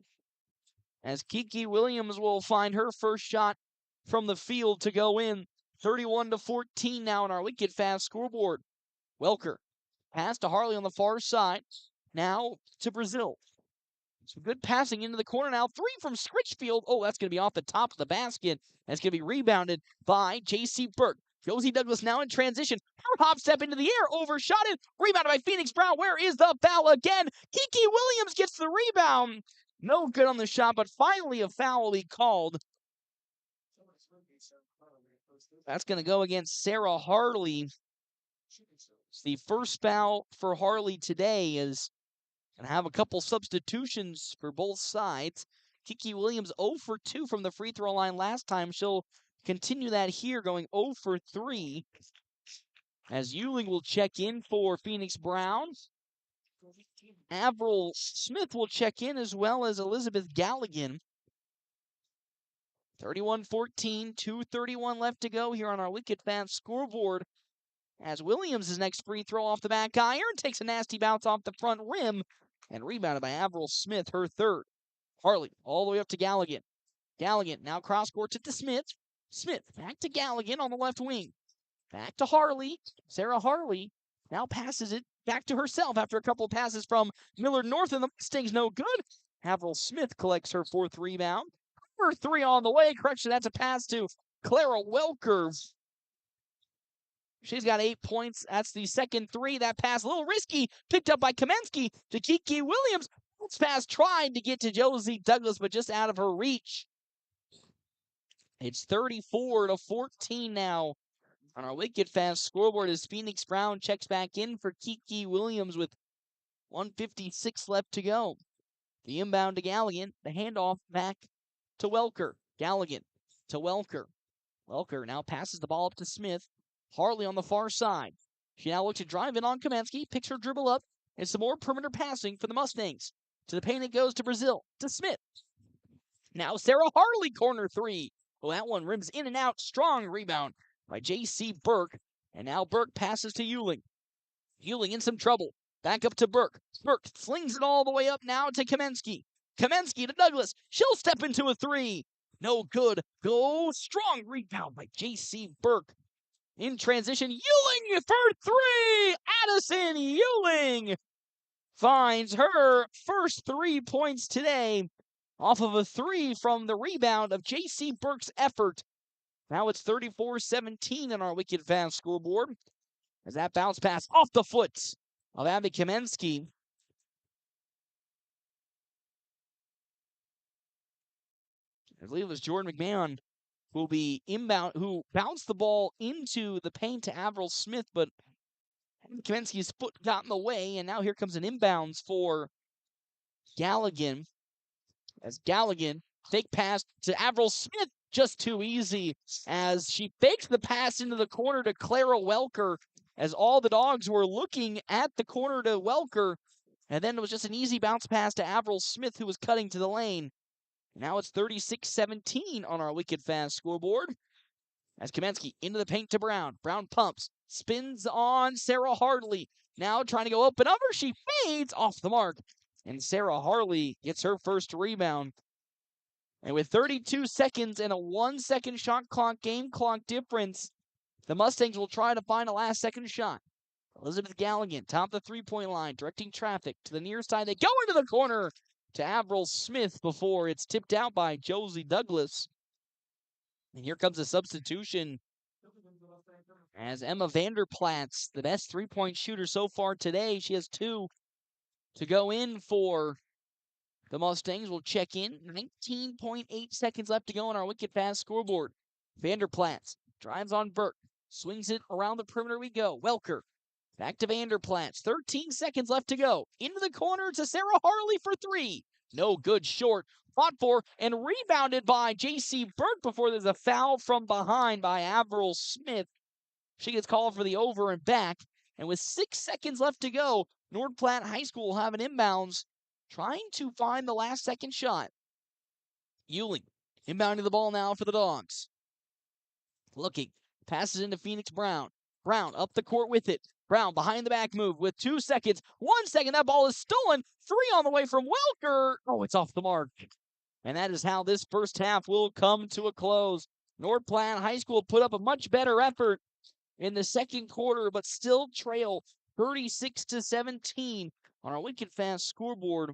As Kiki Williams will find her first shot from the field to go in. 31-14 now on our wicked fast scoreboard. Welker pass to Harley on the far side. Now to Brazil. Some good passing into the corner now. 3 from Scritchfield. Oh, that's going to be off the top of the basket. That's going to be rebounded by J.C. Burke. Josie Douglas now in transition. Her hop step into the air. Overshot it. Rebounded by Phoenix Brown. Where is the foul again? Kiki Williams gets the rebound. No good on the shot, but finally a foul will be called. That's going to go against Sarah Hartley. It's the first foul for Hartley today is going to have a couple substitutions for both sides. Kiki Williams 0 for 2 from the free throw line last time. She'll continue that here, going 0 for 3. As Euling will check in for Phoenix Brown. Avril Smith will check in as well as Elizabeth Galligan. 31-14, 2:31 left to go here on our wicked fast scoreboard. As Williams' next free throw off the back iron takes a nasty bounce off the front rim and rebounded by Avril Smith, her 3rd. Harley all the way up to Galligan. Galligan now cross court to Smith. Smith back to Galligan on the left wing. Back to Harley. Sarah Harley now passes it back to herself after a couple of passes from Millard North, and the Mustangs no good. Avril Smith collects her 4th rebound. Her 3 on the way. Correction, that's a pass to Clara Welker. She's got 8 points. That's the second 3. That pass a little risky. Picked up by Kamensky to Kiki Williams. This pass tried to get to Josie Douglas, but just out of her reach. It's 34-14 now on our wicked fast scoreboard as Phoenix Brown checks back in for Kiki Williams with 1:56 left to go. The inbound to Galligan. The handoff back to Welker. Galligan to Welker. Welker now passes the ball up to Smith. Harley on the far side. She now looks to drive in on Kamensky. Picks her dribble up. And some more perimeter passing for the Mustangs. To the paint it goes to Brazil. To Smith. Now Sarah Harley, corner 3. Oh, that one rims in and out. Strong rebound by J.C. Burke. And now Burke passes to Euling. Euling in some trouble. Back up to Burke. Burke slings it all the way up now to Kamensky. Kamensky to Douglas. She'll step into a 3. No good. Go strong rebound by J.C. Burke. In transition, Euling for 3. Addison Euling finds her first 3 points today off of a 3 from the rebound of J.C. Burke's effort. Now it's 34-17 on our wicked fast scoreboard. As that bounce pass off the foot of Abby Kamensky. I believe it was Jordan McMahon will be inbound, who bounced the ball into the paint to Avril Smith, but Kamensky's foot got in the way, and now here comes an inbounds for Galligan. As Galligan, fake pass to Avril Smith, just too easy, as she fakes the pass into the corner to Clara Welker, as all the Dogs were looking at the corner to Welker, and then it was just an easy bounce pass to Avril Smith, who was cutting to the lane. Now it's 36-17 on our wicked fast scoreboard. As Kamensky into the paint to Brown. Brown pumps. Spins on Sarah Hartley. Now trying to go open over. She fades off the mark. And Sarah Hartley gets her first rebound. And with 32 seconds and a 1-second shot clock, game clock difference, the Mustangs will try to find a last-second shot. Elizabeth Galligan, top of the three-point line, directing traffic to the near side. They go into the corner. to Avril Smith before it's tipped out by Josie Douglas. And here comes a substitution as Emma Vanderplatz, the best three-point shooter so far today. She has 2 to go in for the Mustangs. Will check in. 19.8 seconds left to go on our wicked fast scoreboard. Vanderplatz drives on Burke. Swings it around the perimeter we go. Welker. Back to Vanderplatz. 13 seconds left to go. Into the corner to Sarah Harley for 3. No good, short. Fought for and rebounded by J.C. Burke before there's a foul from behind by Avril Smith. She gets called for the over and back. And with 6 seconds left to go, North Platte High School will have an inbounds, trying to find the last second shot. Euling inbounding the ball now for the Dogs. Looking. Passes into Phoenix Brown. Brown up the court with it. Brown behind the back move with 2 seconds. 1 second. That ball is stolen. 3 on the way from Welker. Oh, it's off the mark. And that is how this first half will come to a close. North Platte High School put up a much better effort in the second quarter, but still trail 36-17 on our Wicked Fast scoreboard.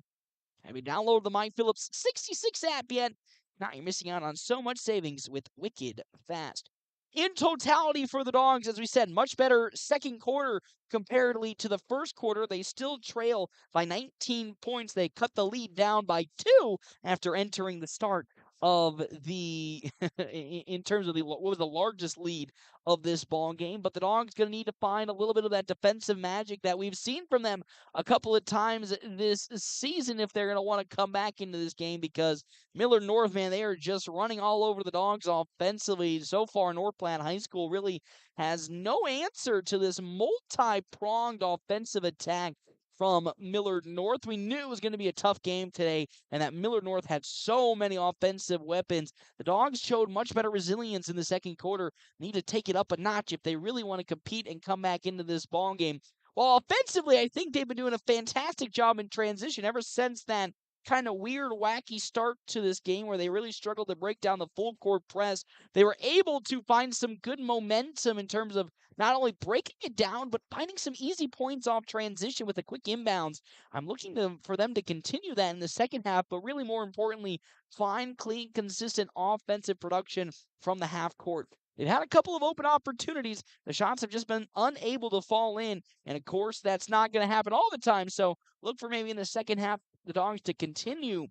Have you downloaded the Mike Phillips 66 app yet? Now you're missing out on so much savings with Wicked Fast. In totality for the Dogs, as we said, much better second quarter comparatively to the first quarter. They still trail by 19 points. They cut the lead down by 2 after entering the start of the, in terms of what was the largest lead of this ball game. But the Dogs going to need to find a little bit of that defensive magic that we've seen from them a couple of times this season if they're going to want to come back into this game, because Millard North, man, they are just running all over the Dogs offensively. So far, North Platte High School really has no answer to this multi-pronged offensive attack from Millard North. We knew it was going to be a tough game today, and that Millard North had so many offensive weapons. The Dogs showed much better resilience in the second quarter. Need to take it up a notch if they really want to compete and come back into this ball game. Well, offensively, I think they've been doing a fantastic job in transition ever since that kind of weird, wacky start to this game where they really struggled to break down the full court press. They were able to find some good momentum in terms of not only breaking it down, but finding some easy points off transition with a quick inbounds. I'm looking for them to continue that in the second half, but really more importantly, find clean, consistent offensive production from the half court. They've had a couple of open opportunities. The shots have just been unable to fall in. And of course, that's not going to happen all the time. So look for maybe in the second half, the Dogs to continue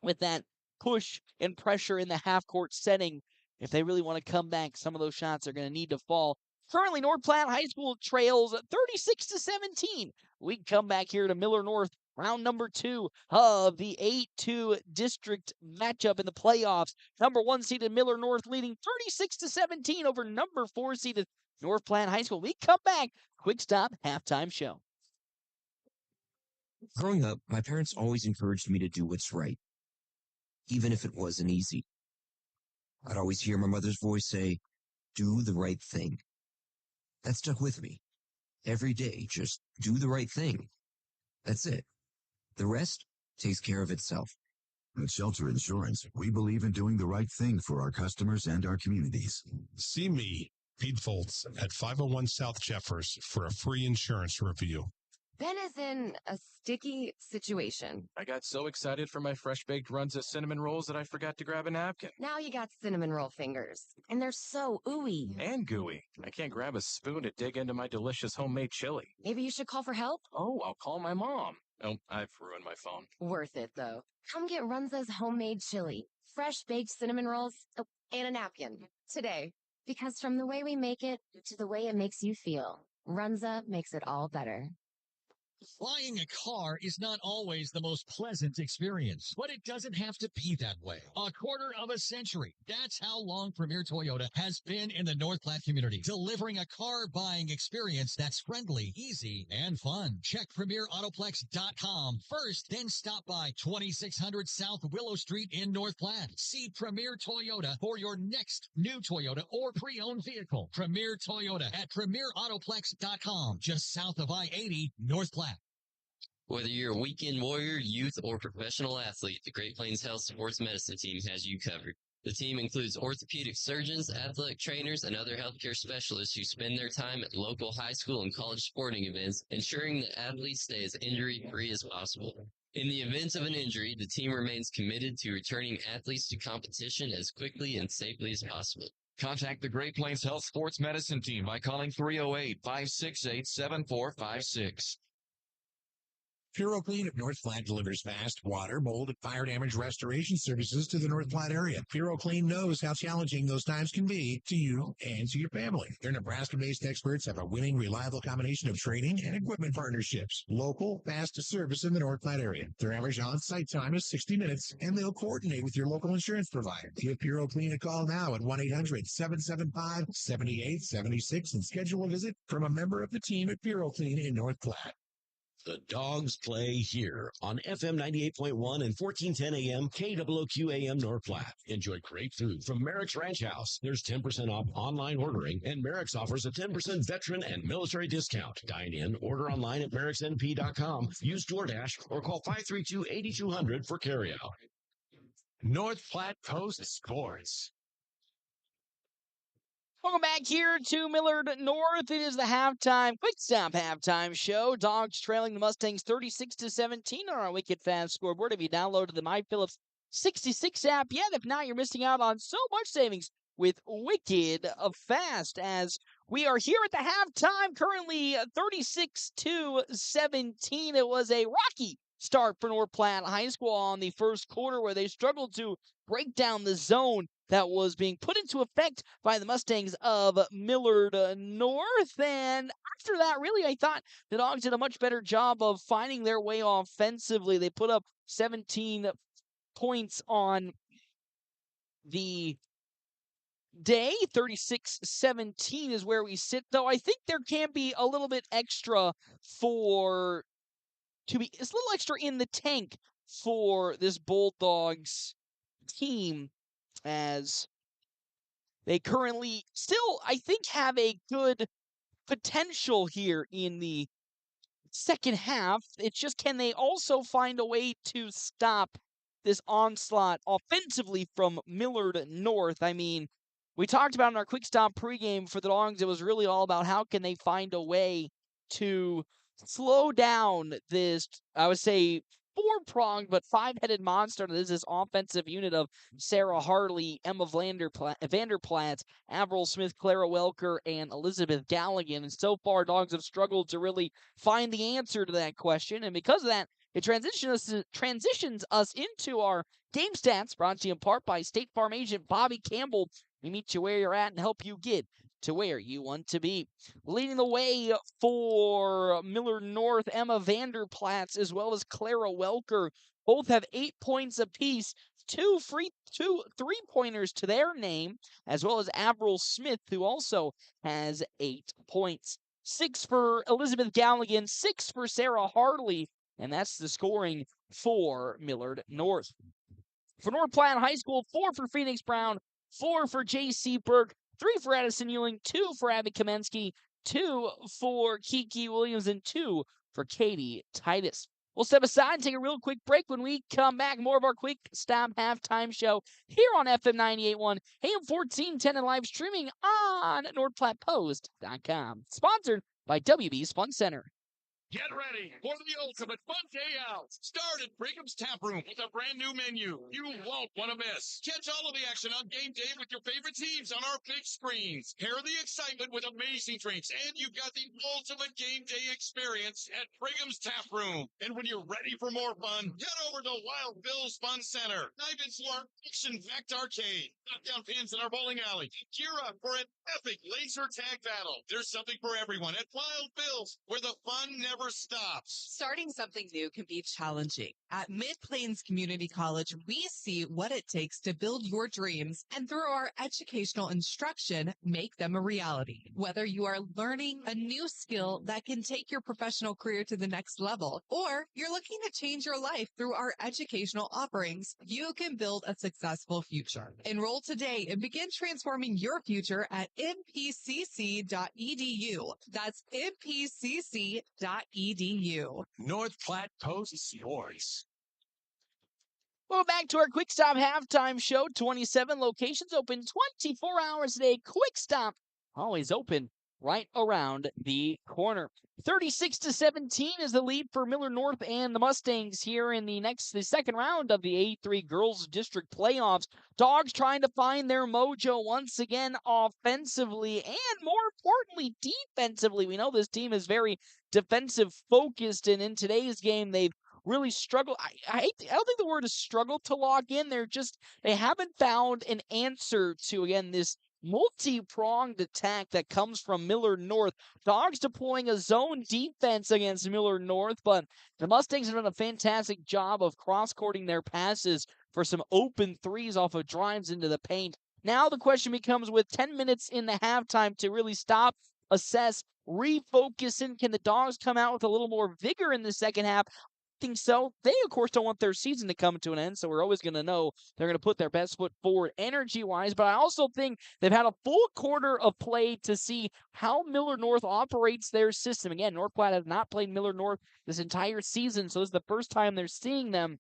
with that push and pressure in the half-court setting. If they really want to come back, some of those shots are going to need to fall. Currently, North Platte High School trails 36-17. We come back here to Millard North, round number 2 of the A-2 district matchup in the playoffs. Number 1 seeded Millard North leading 36-17 over number 4 seeded North Platte High School. We come back. Quick stop, halftime show. Growing up, my parents always encouraged me to do what's right, even if it wasn't easy. I'd always hear my mother's voice say, "Do the right thing." That stuck with me. Every day, just do the right thing. That's it. The rest takes care of itself. At Shelter Insurance, we believe in doing the right thing for our customers and our communities. See me, Pete Foltz, at 501 South Jeffers for a free insurance review. Ben is in a sticky situation. I got so excited for my fresh-baked runs of cinnamon rolls that I forgot to grab a napkin. Now you got cinnamon roll fingers, and they're so ooey. And gooey. I can't grab a spoon to dig into my delicious homemade chili. Maybe you should call for help? Oh, I'll call my mom. Oh, I've ruined my phone. Worth it, though. Come get Runza's homemade chili, fresh-baked cinnamon rolls, and a napkin today. Because from the way we make it to the way it makes you feel, Runza makes it all better. Flying a car is not always the most pleasant experience, but it doesn't have to be that way. A quarter of a century. That's how long Premier Toyota has been in the North Platte community, delivering a car buying experience that's friendly, easy, and fun. Check PremierAutoplex.com first, then stop by 2600 South Willow Street in North Platte. See Premier Toyota for your next new Toyota or pre-owned vehicle. Premier Toyota at PremierAutoplex.com, just south of I-80, North Platte. Whether you're a weekend warrior, youth, or professional athlete, the Great Plains Health Sports Medicine Team has you covered. The team includes orthopedic surgeons, athletic trainers, and other healthcare specialists who spend their time at local high school and college sporting events, ensuring that athletes stay as injury-free as possible. In the event of an injury, the team remains committed to returning athletes to competition as quickly and safely as possible. Contact the Great Plains Health Sports Medicine Team by calling 308-568-7456. Puro Clean of North Platte delivers fast water, mold, and fire damage restoration services to the North Platte area. Puro Clean knows how challenging those times can be to you and to your family. Their Nebraska-based experts have a winning, reliable combination of training and equipment partnerships. Local, fast service in the North Platte area. Their average on-site time is 60 minutes, and they'll coordinate with your local insurance provider. Give Puro Clean a call now at 1-800-775-7876 and schedule a visit from a member of the team at Puro Clean in North Platte. The Dogs play here on FM 98.1 and 1410 AM KWOQ AM North Platte. Enjoy great food from Merrick's Ranch House. There's 10% off online ordering, and Merrick's offers a 10% veteran and military discount. Dine in, order online at merricksnp.com, use DoorDash, or call 532-8200 for carryout. North Platte Post Sports. Welcome back here to Millard North. It is the quick stop halftime show. Dogs trailing the Mustangs 36-17 on our Wicked Fast scoreboard. Have you downloaded the My Phillips 66 app yet? If not, you're missing out on so much savings with Wicked Fast, as we are here at the halftime, currently 36-17. It was a rocky start for North Platte High School on the first quarter, where they struggled to break down the zone that was being put into effect by the Mustangs of Millard North. And after that, really, I thought the Dogs did a much better job of finding their way offensively. They put up 17 points on the day. 36-17 is where we sit, though I think there can be a little bit extra it's a little extra in the tank for this Bulldogs team, as they currently still, I think, have a good potential here in the second half. It's just, can they also find a way to stop this onslaught offensively from Millard North? I mean, we talked about in our quick stop pregame for the Dogs, it was really all about how can they find a way to slow down this, I would say, four-pronged but five-headed monster that is this offensive unit of Sarah Harley, Emma Vanderplatz, Avril Smith, Clara Welker, and Elizabeth Galligan. And so far, Dogs have struggled to really find the answer to that question. And because of that, it transitions us into our game stats, brought to you in part by State Farm agent Bobby Campbell. We meet you where you're at and help you get to where you want to be. Leading the way for Millard North, Emma Vanderplatz, as well as Clara Welker. Both have 8 points apiece, two three-pointers to their name, as well as Avril Smith, who also has 8 points. 6 for Elizabeth Galligan, 6 for Sarah Harley, and that's the scoring for Millard North. For North Platte High School, 4 for Phoenix Brown, 4 for J.C. Burke, 3 for Addison Ewing, 2 for Abby Kamensky, 2 for Kiki Williams, and 2 for Katie Titus. We'll step aside and take a real quick break. When we come back, more of our quick stop halftime show here on FM 98.1, AM 1410, and live streaming on NorthPlattePost.com. Sponsored by WB's Fun Center. Get ready for the ultimate fun day out. Start at Pregame's Tap Room with a brand new menu you won't want to miss. Catch all of the action on game day with your favorite teams on our big screens. Hear the excitement with amazing drinks, and you've got the ultimate game day experience at Pregame's Tap Room. And when you're ready for more fun, head over to Wild Bill's Fun Center. Dive into our action-packed arcade. Knock down pins in our bowling alley. Gear up for an epic laser tag battle. There's something for everyone at Wild Bill's, where the fun never stops. Starting something new can be challenging. At Mid-Plains Community College, we see what it takes to build your dreams, and through our educational instruction, make them a reality. Whether you are learning a new skill that can take your professional career to the next level, or you're looking to change your life through our educational offerings, you can build a successful future. Enroll today and begin transforming your future at mpcc.edu. That's mpcc.edu. North Platte Post Sports. Welcome back to our Quick Stop halftime show. 27 locations open 24 hours a day. Quick Stop, always open right around the corner. 36-17 is the lead for Millard North and the Mustangs here in the second round of the A3 Girls District Playoffs. Dogs trying to find their mojo once again offensively and more importantly defensively. We know this team is very defensive focused, and in today's game they've really struggled. I don't think the word is struggle to lock in. They haven't found an answer to, again, this multi-pronged attack that comes from Millard North. Dogs deploying a zone defense against Millard North, but the Mustangs have done a fantastic job of cross-courting their passes for some open threes off of drives into the paint. Now the question becomes, with 10 minutes in the halftime to really stop, assess, refocus, and can the Dogs come out with a little more vigor in the second half? Think so. They, of course, don't want their season to come to an end, so we're always going to know they're going to put their best foot forward energy-wise, but I also think they've had a full quarter of play to see how Millard North operates their system. Again, North Platte has not played Millard North this entire season, so this is the first time they're seeing them.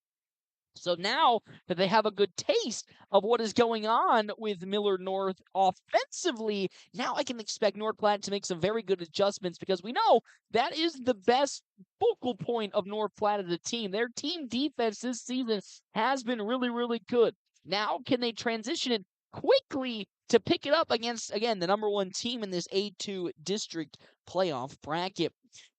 So now that they have a good taste of what is going on with Millard North offensively, now I can expect North Platte to make some very good adjustments, because we know that is the best focal point of North Platte as a team. Their team defense this season has been really, really good. Now can they transition it quickly to pick it up against, again, the number one team in this A2 district playoff bracket?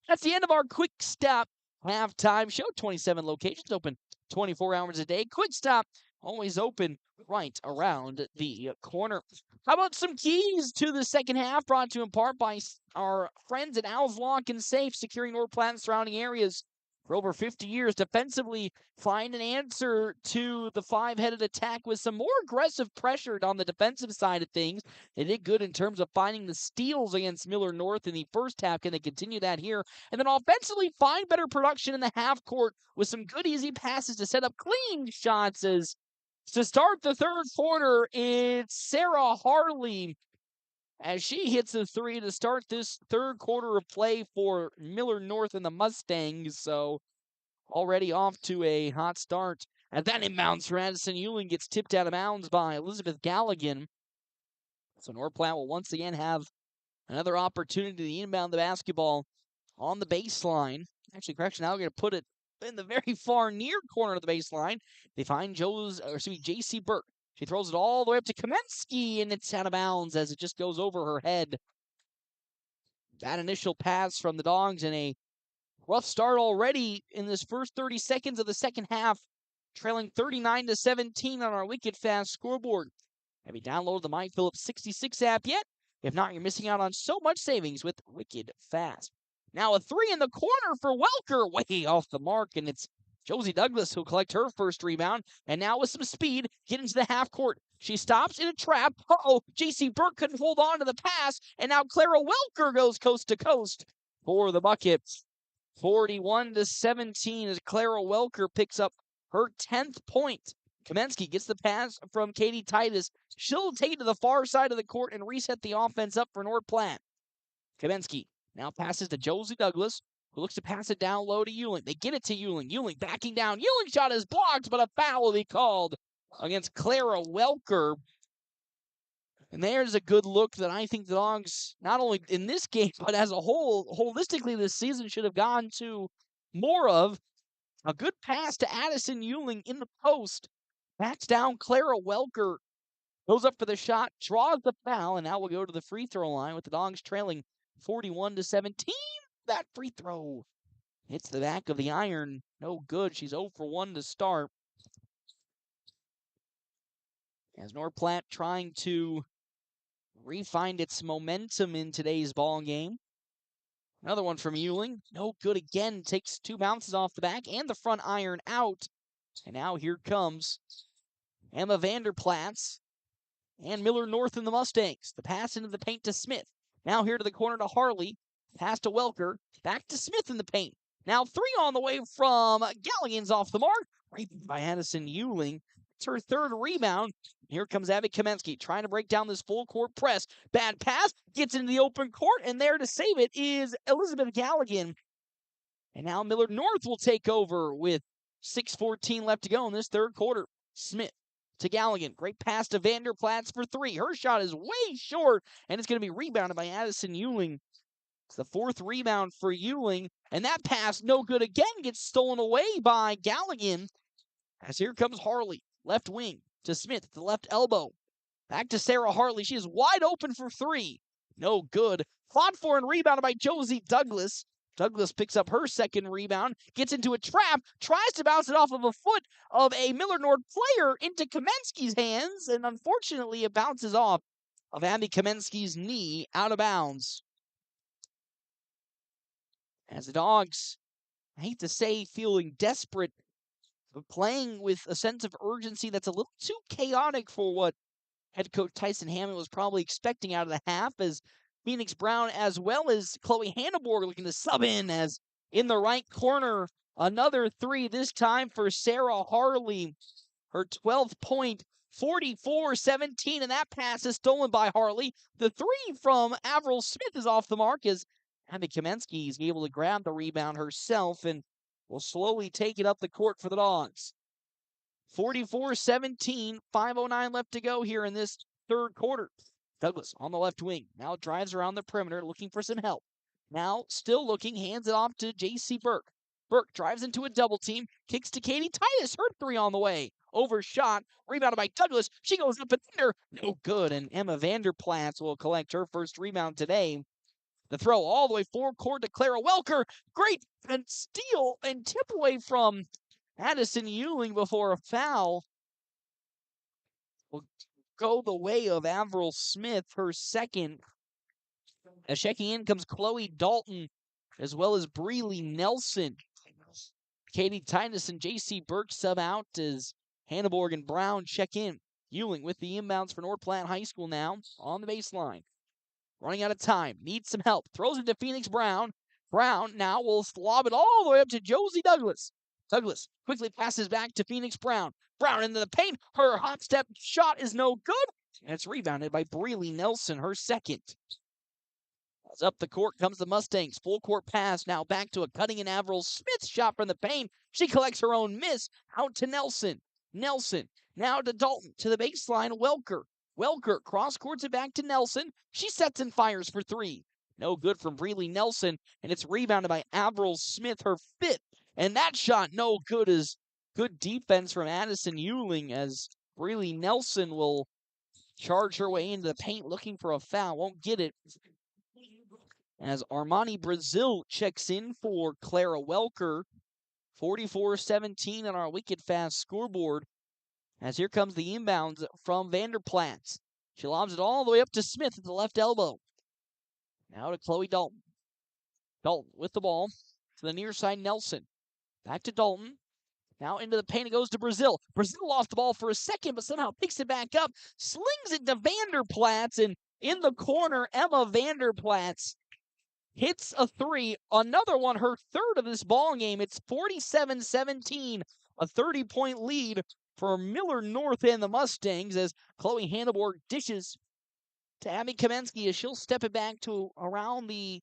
That's the end of our Quick Stop halftime show. 27 locations open 24 hours a day. Quick Stop, always open right around the corner. How about some keys to the second half, brought to you in part by our friends at Al's Lock and Safe, securing North Platte and surrounding areas for over 50 years. Defensively, find an answer to the five-headed attack with some more aggressive pressure on the defensive side of things. They did good in terms of finding the steals against Millard North in the first half. Can they continue that here? And then offensively, find better production in the half court with some good, easy passes to set up clean shots. As to start the third quarter, it's Sarah Harley as she hits a three to start this third quarter of play for Millard North and the Mustangs. So already off to a hot start. And that inbounds for Addison Euling gets tipped out of bounds by Elizabeth Galligan. So North Platte will once again have another opportunity to inbound the basketball on the baseline. Actually, correction, now we're going to put it in the very far near corner of the baseline. They find J.C. Burke. She throws it all the way up to Kamensky, and it's out of bounds as it just goes over her head. That initial pass from the Dogs, and a rough start already in this first 30 seconds of the second half, trailing 39-17 on our Wicked Fast scoreboard. Have you downloaded the MyPhillips 66 app yet? If not, you're missing out on so much savings with Wicked Fast. Now a three in the corner for Welker, way off the mark, and it's Josie Douglas who'll collect her first rebound, and now with some speed, get into the half court. She stops in a trap. J.C. Burke couldn't hold on to the pass, and now Clara Welker goes coast to coast for the bucket. 41-17 as Clara Welker picks up her 10th point. Kamensky gets the pass from Katie Titus. She'll take it to the far side of the court and reset the offense up for North Platte. Kamensky now passes to Josie Douglas, who looks to pass it down low to Euling. They get it to Euling. Euling backing down. Euling's shot is blocked, but a foul will be called against Clara Welker. And there's a good look that I think the Dogs, not only in this game, but as a whole, holistically this season, should have gone to more of. A good pass to Addison Euling in the post. Backs down Clara Welker. Goes up for the shot, draws the foul, and now we'll go to the free throw line with the Dogs trailing 41-17. That free throw hits the back of the iron. No good. She's 0 for 1 to start. As North Platte trying to re-find its momentum in today's ball game. Another one from Euling. No good again. Takes two bounces off the back and the front iron out. And now here comes Emma Vanderplatz and Millard North and the Mustangs. The pass into the paint to Smith. Now here to the corner to Harley. Pass to Welker. Back to Smith in the paint. Now three on the way from Galligan's off the mark. Right by Addison Euling. It's her third rebound. Here comes Abby Kamensky trying to break down this full court press. Bad pass. Gets into the open court. And there to save it is Elizabeth Galligan. And now Millard North will take over with 6:14 left to go in this third quarter. Smith to Galligan. Great pass to Vanderplatz for 3. Her shot is way short, and it's going to be rebounded by Addison Ewing. It's the 4th rebound for Ewing, and that pass, no good again, gets stolen away by Galligan. As here comes Harley, left wing to Smith at the left elbow. Back to Sarah Harley. She is wide open for 3. No good. Fought for and rebounded by Josie Douglas. Douglas picks up her 2nd rebound, gets into a trap, tries to bounce it off of a foot of a Millard North player into Kamensky's hands, and unfortunately it bounces off of Abby Kamensky's knee out of bounds. As the Dogs, I hate to say, feeling desperate, but playing with a sense of urgency that's a little too chaotic for what head coach Tyson Hammond was probably expecting out of the half, as Phoenix Brown as well as Chloe Hanneborg looking to sub in, as in the right corner, another 3, this time for Sarah Harley. Her 12th point, 44-17, and that pass is stolen by Harley. The 3 from Avril Smith is off the mark as Abby Kamensky is able to grab the rebound herself and will slowly take it up the court for the Dogs. 44-17, 5:09 left to go here in this third quarter. Douglas on the left wing, now drives around the perimeter looking for some help. Now still looking, hands it off to J.C. Burke. Burke drives into a double team, kicks to Katie Titus, her 3 on the way. Overshot, rebounded by Douglas. She goes up and under, no good, and Emma Vanderplatz will collect her first rebound today. The throw all the way forward court to Clara Welker. Great and steal and tip away from Addison Ewing before a foul will go the way of Avril Smith, her 2nd. As checking in comes Chloe Dalton, as well as Breeley Nelson. Katie Titus and J.C. Burke sub out as Hanneborg and Brown check in. Ewing with the inbounds for North Platte High School now on the baseline. Running out of time, needs some help. Throws it to Phoenix Brown. Brown now will lob it all the way up to Josie Douglas. Douglas quickly passes back to Phoenix Brown. Brown into the paint. Her hot step shot is no good. And it's rebounded by Breeley Nelson, her 2nd. As up the court comes the Mustangs. Full court pass now back to a cutting in Avril Smith shot from the paint. She collects her own miss. Out to Nelson. Nelson now to Dalton. To the baseline, Welker. Welker cross courts it back to Nelson. She sets and fires for 3. No good from Breeley Nelson. And it's rebounded by Avril Smith, her 5th. And that shot no good, as good defense from Addison Ewing, as Breeley Nelson will charge her way into the paint looking for a foul. Won't get it. As Armani Brazil checks in for Clara Welker. 44-17 on our wicked fast scoreboard. As here comes the inbounds from Vanderplatz. She lobs it all the way up to Smith at the left elbow. Now to Chloe Dalton. Dalton with the ball to the near side, Nelson. Back to Dalton. Now into the paint it goes to Brazil. Brazil lost the ball for a second, but somehow picks it back up. Slings it to Vanderplatz, and in the corner, Emma Vanderplatz hits a 3. Another one, her 3rd of this ball game. It's 47-17, a 30-point lead for Millard North and the Mustangs, as Chloe Hanneborg dishes to Abby Kamensky as she'll step it back to around the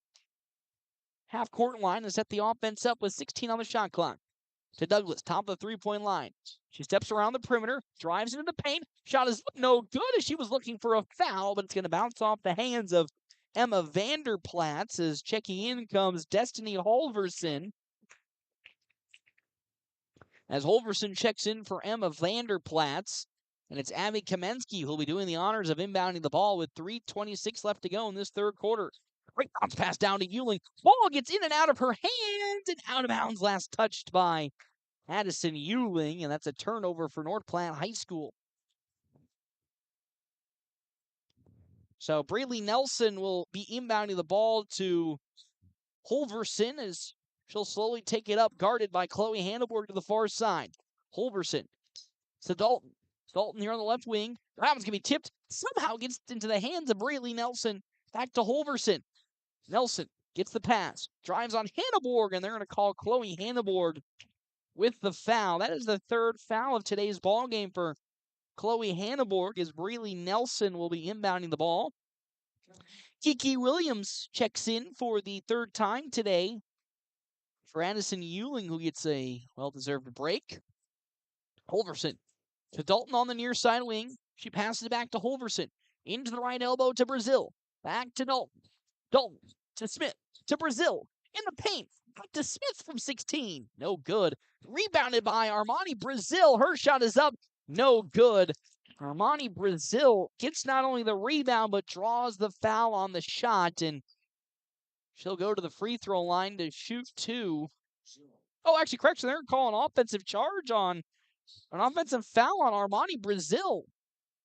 half-court line and set the offense up with 16 on the shot clock. To Douglas, top of the 3-point line. She steps around the perimeter, drives into the paint. Shot is no good as she was looking for a foul, but it's going to bounce off the hands of Emma Vanderplatz as checking in comes Destiny Holverson. As Holverson checks in for Emma Vanderplatz, and it's Abby Kamensky who'll be doing the honors of inbounding the ball with 3:26 left to go in this third quarter. Great bounce pass down to Ewing. Ball gets in and out of her hand and out of bounds, last touched by Addison Ewing, and that's a turnover for North Platte High School. So Breeley Nelson will be inbounding the ball to Holverson as she'll slowly take it up, guarded by Chloe Hanneborg to the far side. Holverson to Dalton. Dalton here on the left wing. That one's going to be tipped. Somehow gets into the hands of Breeley Nelson. Back to Holverson. Nelson gets the pass. Drives on Hanneborg, and they're going to call Chloe Hanneborg with the foul. That is the 3rd foul of today's ball game for Chloe Hanneborg, as Breeley Nelson will be inbounding the ball. Kiki Williams checks in for the 3rd time today for Addison Ewing, who gets a well-deserved break. Holverson To Dalton on the near side wing. She passes it back to Holverson. Into the right elbow to Brazil. Back to Dalton. Dalton to Smith. To Brazil. In the paint. Back to Smith from 16. No good. Rebounded by Armani Brazil. Her shot is up. No good. Armani Brazil gets not only the rebound, but draws the foul on the shot. And she'll go to the free throw line to shoot 2. Oh, actually, correction, they're calling an offensive charge on an offensive foul on Armani Brazil.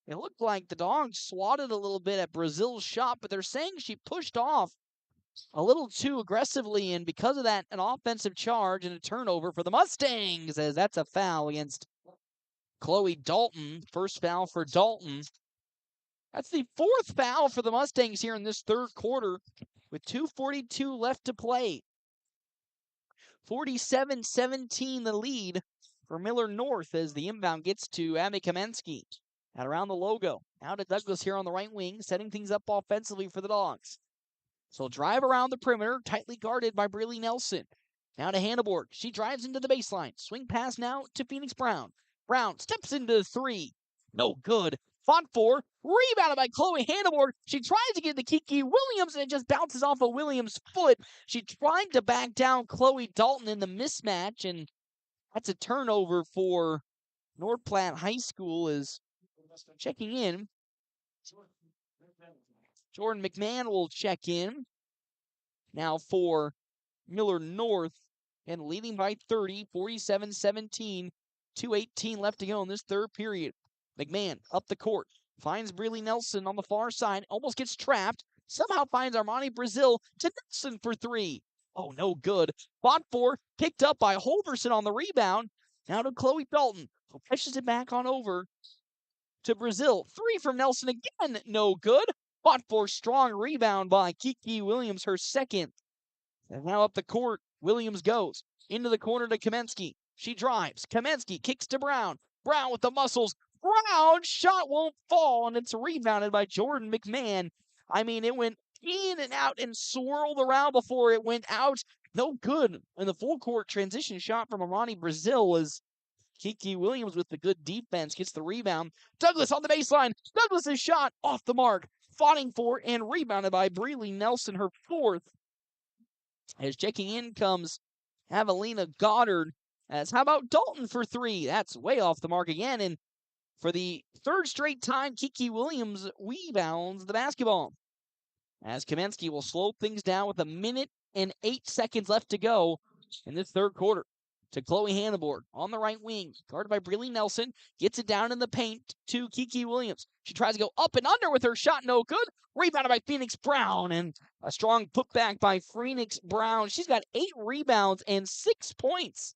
It looked like the Dogs swatted a little bit at Brazil's shot, but they're saying she pushed off a little too aggressively, and because of that, an offensive charge and a turnover for the Mustangs, as that's a foul against Chloe Dalton. First foul for Dalton. That's the 4th foul for the Mustangs here in this third quarter with 2:42 left to play. 47-17 the lead for Millard North as the inbound gets to Abby Kamensky at around the logo. Now to Douglas here on the right wing, setting things up offensively for the Dogs. So drive around the perimeter, tightly guarded by Breely Nelson. Now to Hanneborg. She drives into the baseline. Swing pass now to Phoenix Brown. Brown steps into the 3. No good. Fought for. Rebounded by Chloe Hanneborg. She tries to get to Kiki Williams, and it just bounces off of Williams' foot. She tried to back down Chloe Dalton in the mismatch, and that's a turnover for North Platte High School. Is checking in. Jordan McMahon will check in now for Millard North, and leading by 30, 47-17, 2:18 left to go in this third period. McMahon up the court, finds Breely Nelson on the far side, almost gets trapped, somehow finds Armani Brazil to Nelson for 3. Oh, no good. Fought for, picked up by Holverson on the rebound. Now to Chloe Dalton, who pushes it back on over to Brazil. 3 from Nelson again, no good. Fought for, strong rebound by Kiki Williams, her second. And now up the court, Williams goes into the corner to Kamensky. She drives. Kamensky kicks to Brown. Brown with the muscles. Brown shot won't fall, and it's rebounded by Jordan McMahon. I mean, it went in and out and swirled around before it went out. No good. And the full court transition shot from Armani Brazil was Kiki Williams with the good defense. Gets the rebound. Douglas on the baseline. Douglas' shot off the mark. Fighting for and rebounded by Breely Nelson, her 4th. As checking in comes Avelina Goddard. As how about Dalton for 3? That's way off the mark again. And for the 3rd straight time, Kiki Williams rebounds the basketball. As Kamensky will slow things down with 1 minute and 8 seconds left to go in this third quarter. To Chloe Hanneborg on the right wing, guarded by Breely Nelson, gets it down in the paint to Kiki Williams. She tries to go up and under with her shot, no good. Rebounded by Phoenix Brown, and a strong putback by Phoenix Brown. She's got 8 rebounds and 6 points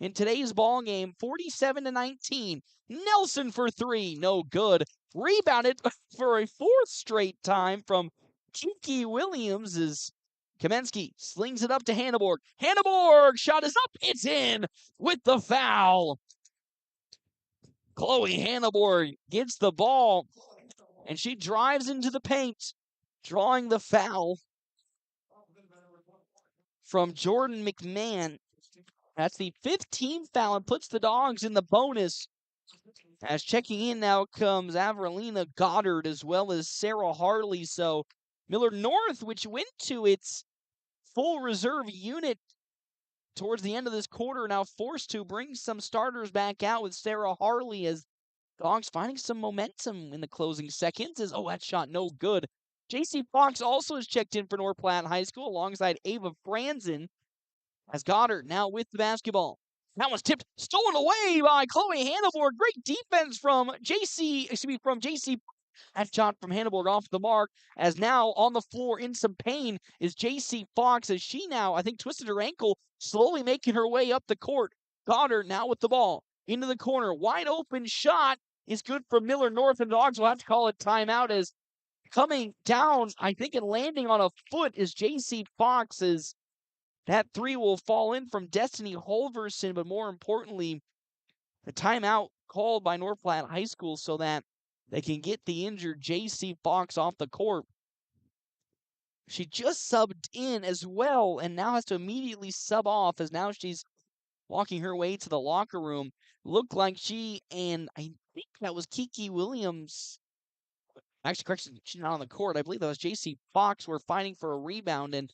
in today's ball game, 47-19. Nelson for 3, no good. Rebounded for a 4th straight time from Kiki Williams as Kamensky slings it up to Hanneborg. Hanneborg, shot is up. It's in with the foul. Chloe Hanneborg gets the ball, and she drives into the paint, drawing the foul from Jordan McMahon. That's the 15th foul and puts the Dogs in the bonus. As checking in now comes Avrelina Goddard as well as Sarah Harley. So Millard North, which went to its full reserve unit towards the end of this quarter, now forced to bring some starters back out with Sarah Harley as Dogs finding some momentum in the closing seconds. As that shot no good. J.C. Fox also has checked in for North Platte High School alongside Ava Franzen as Goddard now with the basketball. That was tipped, stolen away by Chloe Hanneborg. Great defense from J.C. That shot from Hanneborg off the mark, as now on the floor in some pain is J.C. Fox, as she now, I think, twisted her ankle, slowly making her way up the court. Goddard now with the ball into the corner. Wide open shot is good for Millard North, and the Dogs will have to call it timeout as coming down, I think, and landing on a foot is J.C. Fox, as that 3 will fall in from Destiny Holverson, but more importantly, the timeout called by North Platte High School so that they can get the injured J.C. Fox off the court. She just subbed in as well and now has to immediately sub off, as now she's walking her way to the locker room. Looked like she and I think that was Kiki Williams. Actually, correction, she's not on the court. I believe that was J.C. Fox were fighting for a rebound, and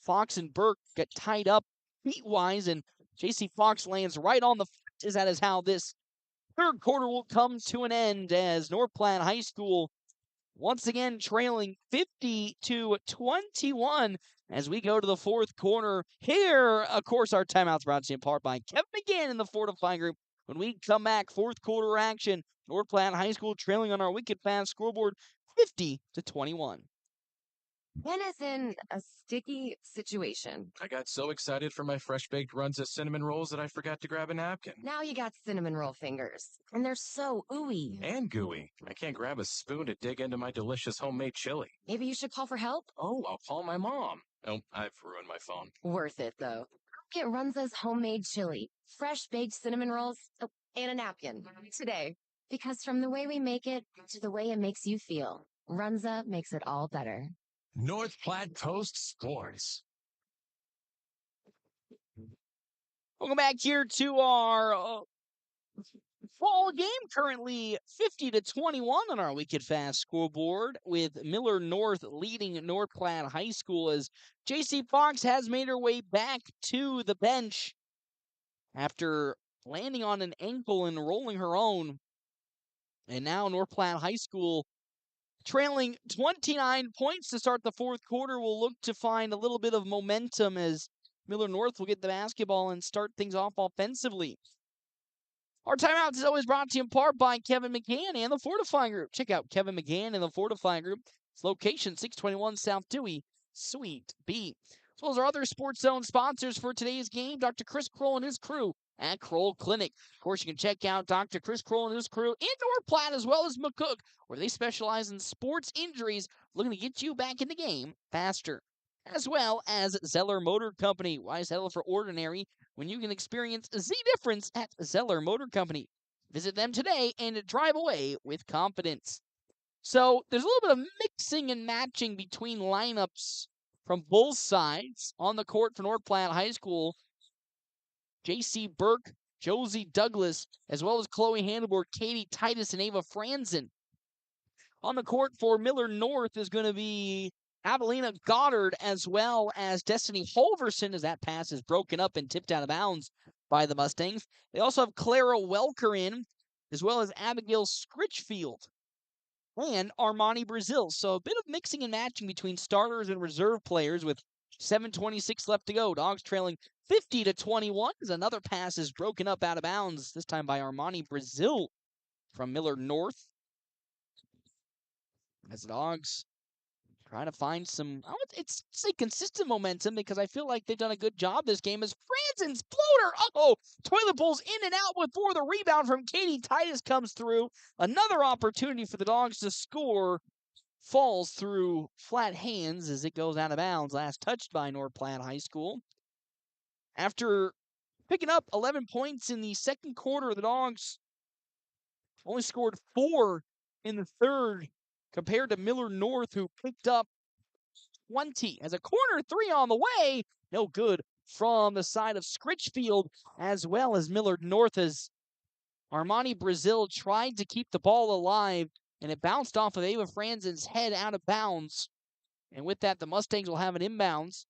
Fox and Burke got tied up feet-wise, and J.C. Fox lands right on the foot. That is how this third quarter will come to an end as North Platte High School once again trailing 50-21 as we go to the fourth quarter. Here, of course, our timeout's brought to you in part by Kevin McGann in the Fortifying Group. When we come back, fourth quarter action, North Platte High School trailing on our Wicked Fast scoreboard 50-21. Ben is in a sticky situation. I got so excited for my fresh-baked Runza cinnamon rolls that I forgot to grab a napkin. Now you got cinnamon roll fingers, and they're so ooey. And gooey. I can't grab a spoon to dig into my delicious homemade chili. Maybe you should call for help? Oh, I'll call my mom. Oh, I've ruined my phone. Worth it, though. Get Runza's homemade chili, fresh-baked cinnamon rolls, and a napkin today. Because from the way we make it to the way it makes you feel, Runza makes it all better. North Platte Post Sports. Welcome back here to our fall game. Currently 50-21 on our Wicked Fast scoreboard, with Millard North leading North Platte High School as J.C. Fox has made her way back to the bench after landing on an ankle and rolling her own. And now North Platte High School trailing 29 points to start the fourth quarter will look to find a little bit of momentum as Millard North will get the basketball and start things off offensively. Our timeout is always brought to you in part by Kevin McGann and the Fortifying Group. Check out Kevin McGann and the Fortifying Group. Its location, 621 South Dewey, Suite B. As well as our other Sports Zone sponsors for today's game, Dr. Chris Kroll and his crew at Kroll Clinic. Of course, you can check out Dr. Chris Kroll and his crew in North Platte as well as McCook, where they specialize in sports injuries, looking to get you back in the game faster. As well as Zeller Motor Company. Why settle for ordinary when you can experience the difference at Zeller Motor Company? Visit them today and drive away with confidence. So there's a little bit of mixing and matching between lineups from both sides on the court for North Platte High School. J.C. Burke, Josie Douglas, as well as Chloe Handelborg, Katie Titus, and Ava Franzen. On the court for Millard North is going to be Avelina Goddard, as well as Destiny Holverson, as that pass is broken up and tipped out of bounds by the Mustangs. They also have Clara Welker in, as well as Abigail Scritchfield and Armani Brazil. So a bit of mixing and matching between starters and reserve players with 7:26 left to go. Dogs trailing 50-21 as another pass is broken up out of bounds, this time by Armani Brazil from Millard North. As the Dogs trying to find some, I would say consistent momentum, because I feel like they've done a good job this game as Franzen's floater, toilet bowls in and out before the rebound from Katie Titus comes through. Another opportunity for the Dogs to score falls through flat hands as it goes out of bounds. Last touched by North Platte High School. After picking up 11 points in the second quarter, the Dogs only scored 4 in the third, compared to Millard North, who picked up 20. As a corner three on the way, no good from the side of Scritchfield, as well as Millard North, as Armani Brazil tried to keep the ball alive, and it bounced off of Ava Franzen's head out of bounds. And with that, the Mustangs will have an inbounds,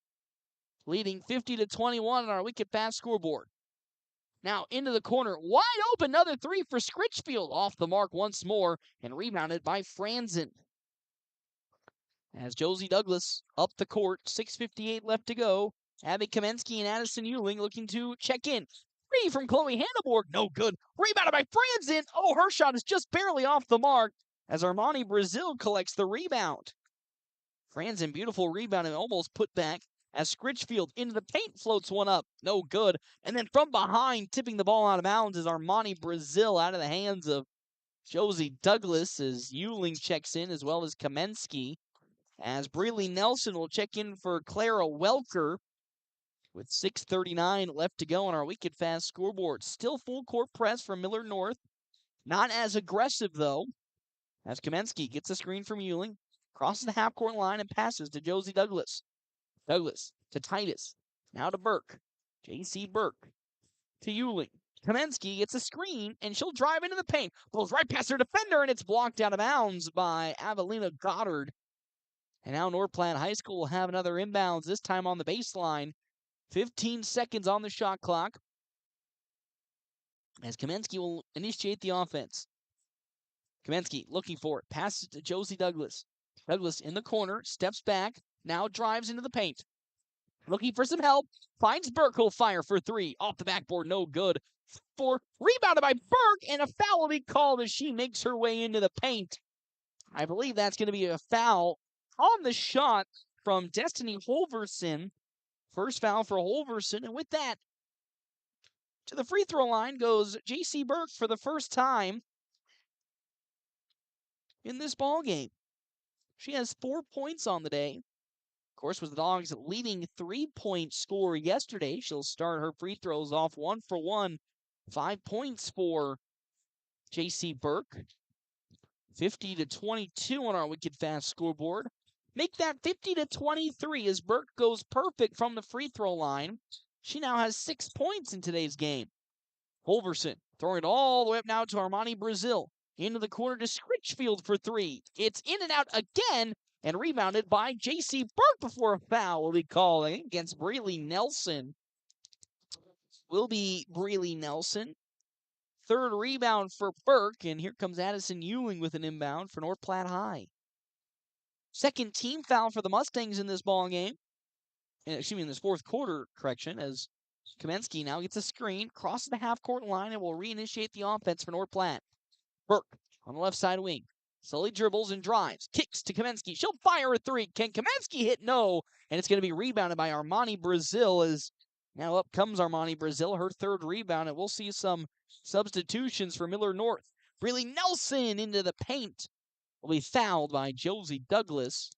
leading 50-21 on our Wicked Fast scoreboard. Now into the corner, wide open, another three for Scritchfield, off the mark once more, and rebounded by Franzen. As Josie Douglas up the court, 6:58 left to go. Abby Kamensky and Addison Euling looking to check in. Three from Chloe Handelborg, no good. Rebounded by Franzen. Oh, her shot is just barely off the mark as Armani Brazil collects the rebound. Franzen, beautiful rebound and almost put back as Scritchfield into the paint floats one up. No good. And then from behind, tipping the ball out of bounds is Armani Brazil out of the hands of Josie Douglas as Euling checks in, as well as Kamensky. As Breeley Nelson will check in for Clara Welker with 6:39 left to go on our Wicked Fast scoreboard. Still full court press from Millard North. Not as aggressive, though, as Kamensky gets a screen from Euling, crosses the half-court line and passes to Josie Douglas. Douglas to Titus. Now to Burke. J.C. Burke to Euling. Kamensky gets a screen, and she'll drive into the paint. Blows right past her defender, and it's blocked out of bounds by Avelina Goddard. And now North Platte High School will have another inbounds, this time on the baseline. 15 seconds on the shot clock as Kamensky will initiate the offense. Kamensky looking for it. Passes to Josie Douglas. Douglas in the corner, steps back, now drives into the paint. Looking for some help. Finds Burke, who'll fire for three. Off the backboard, no good. Rebounded by Burke, and a foul will be called as she makes her way into the paint. I believe that's going to be a foul on the shot from Destiny Holverson. First foul for Holverson, and with that, to the free throw line goes J.C. Burke for the first time in this ball game. She has 4 points on the day. Of course, was the Dogs' leading 3-point scorer yesterday. She'll start her free throws off 1 for 1. 5 points for J.C. Burke. 50-22 on our Wicked Fast scoreboard. Make that 50-23 as Burke goes perfect from the free throw line. She now has 6 points in today's game. Holverson throwing it all the way up now to Armani Brazil. Into the corner to Scritchfield for three. It's in and out again and rebounded by J.C. Burke before a foul will be called against Breeley Nelson. Will be Breeley Nelson. Third rebound for Burke, and here comes Addison Ewing with an inbound for North Platte High. Second team foul for the Mustangs in this ball game. In this fourth quarter, as Kamensky now gets a screen, crosses the half-court line, and will reinitiate the offense for North Platte. Burke on the left side wing. Slowly dribbles and drives. Kicks to Kamensky. She'll fire a three. Can Kamensky hit? No. And it's going to be rebounded by Armani Brazil as now up comes Armani Brazil, her third rebound, and we'll see some substitutions for Millard North. Breeley Nelson into the paint. Will be fouled by Josie Douglas.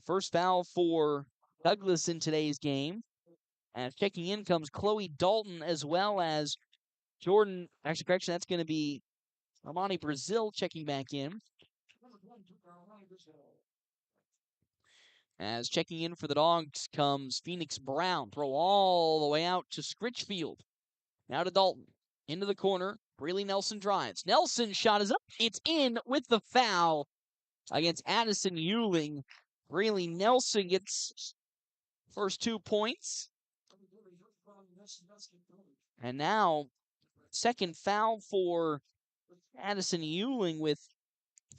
First foul for Douglas in today's game. And checking in comes Chloe Dalton as well as Jordan. Actually, correction, that's going to be Armani Brazil checking back in. As checking in for the Dogs comes Phoenix Brown. Throw all the way out to Scritchfield. Now to Dalton. Into the corner. Breeley Nelson drives. Nelson's shot is up. It's in with the foul against Addison Ewing. Breeley Nelson gets first 2 points. And now, second foul for Addison Ewing with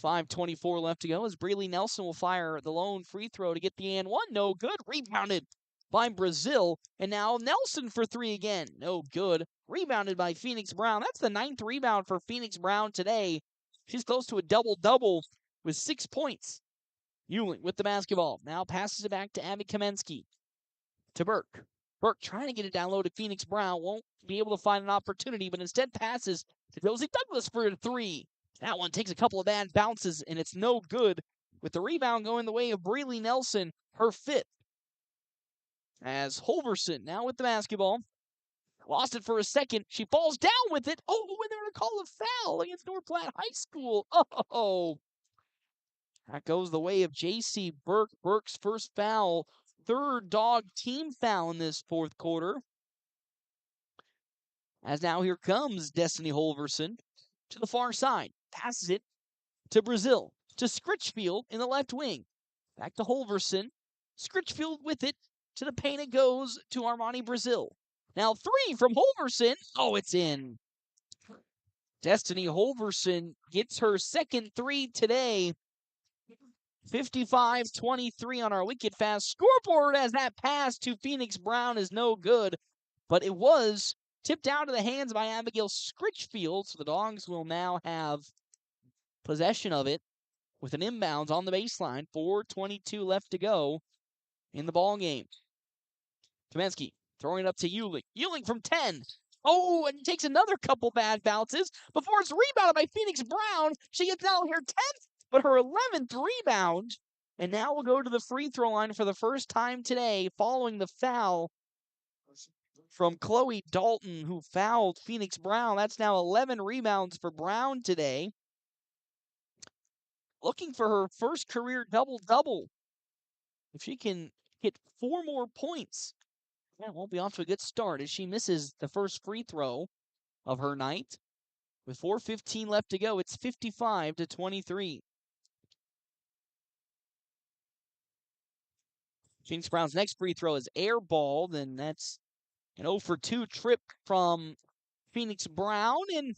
5:24 left to go as Breeley Nelson will fire the lone free throw to get the and one. No good. Rebounded by Brazil. And now Nelson for three again. No good. Rebounded by Phoenix Brown. That's the 9th rebound for Phoenix Brown today. She's close to a double-double with 6 points. Ewing with the basketball. Now passes it back to Abby Kamensky. To Burke. Burke trying to get it down low to Phoenix Brown. Won't be able to find an opportunity, but instead passes to Josie Douglas for a three. That one takes a couple of bad bounces, and it's no good. With the rebound going the way of Breeley Nelson, her fifth. As Holverson now with the basketball. Lost it for a second. She falls down with it. Oh, and they're going to call a foul against North Platte High School. Oh, that goes the way of J.C. Burke. Burke's first foul. Third Dog team foul in this fourth quarter. As now here comes Destiny Holverson to the far side. Passes it to Brazil. To Scritchfield in the left wing. Back to Holverson. Scritchfield with it. To the paint it goes to Armani Brazil. Now three from Holverson. Oh, it's in. Destiny Holverson gets her second three today. 55-23 on our Wicked Fast scoreboard as that pass to Phoenix Brown is no good. But it was tipped out of the hands by Abigail Scritchfield. So the Dogs will now have possession of it with an inbounds on the baseline. 4:22 left to go in the ball game. Kamensky throwing it up to Ewing. Ewing from 10. Oh, and takes another couple bad bounces before it's rebounded by Phoenix Brown. She gets now her 10th, but her 11th rebound. And now we'll go to the free throw line for the first time today following the foul from Chloe Dalton, who fouled Phoenix Brown. That's now 11 rebounds for Brown today. Looking for her first career double-double. If she can hit 4 more points Yeah, won't be off to a good start as she misses the first free throw of her night. With 4:15 left to go, it's 55-23. Phoenix Brown's next free throw is airballed, and that's an 0 for 2 trip from Phoenix Brown. And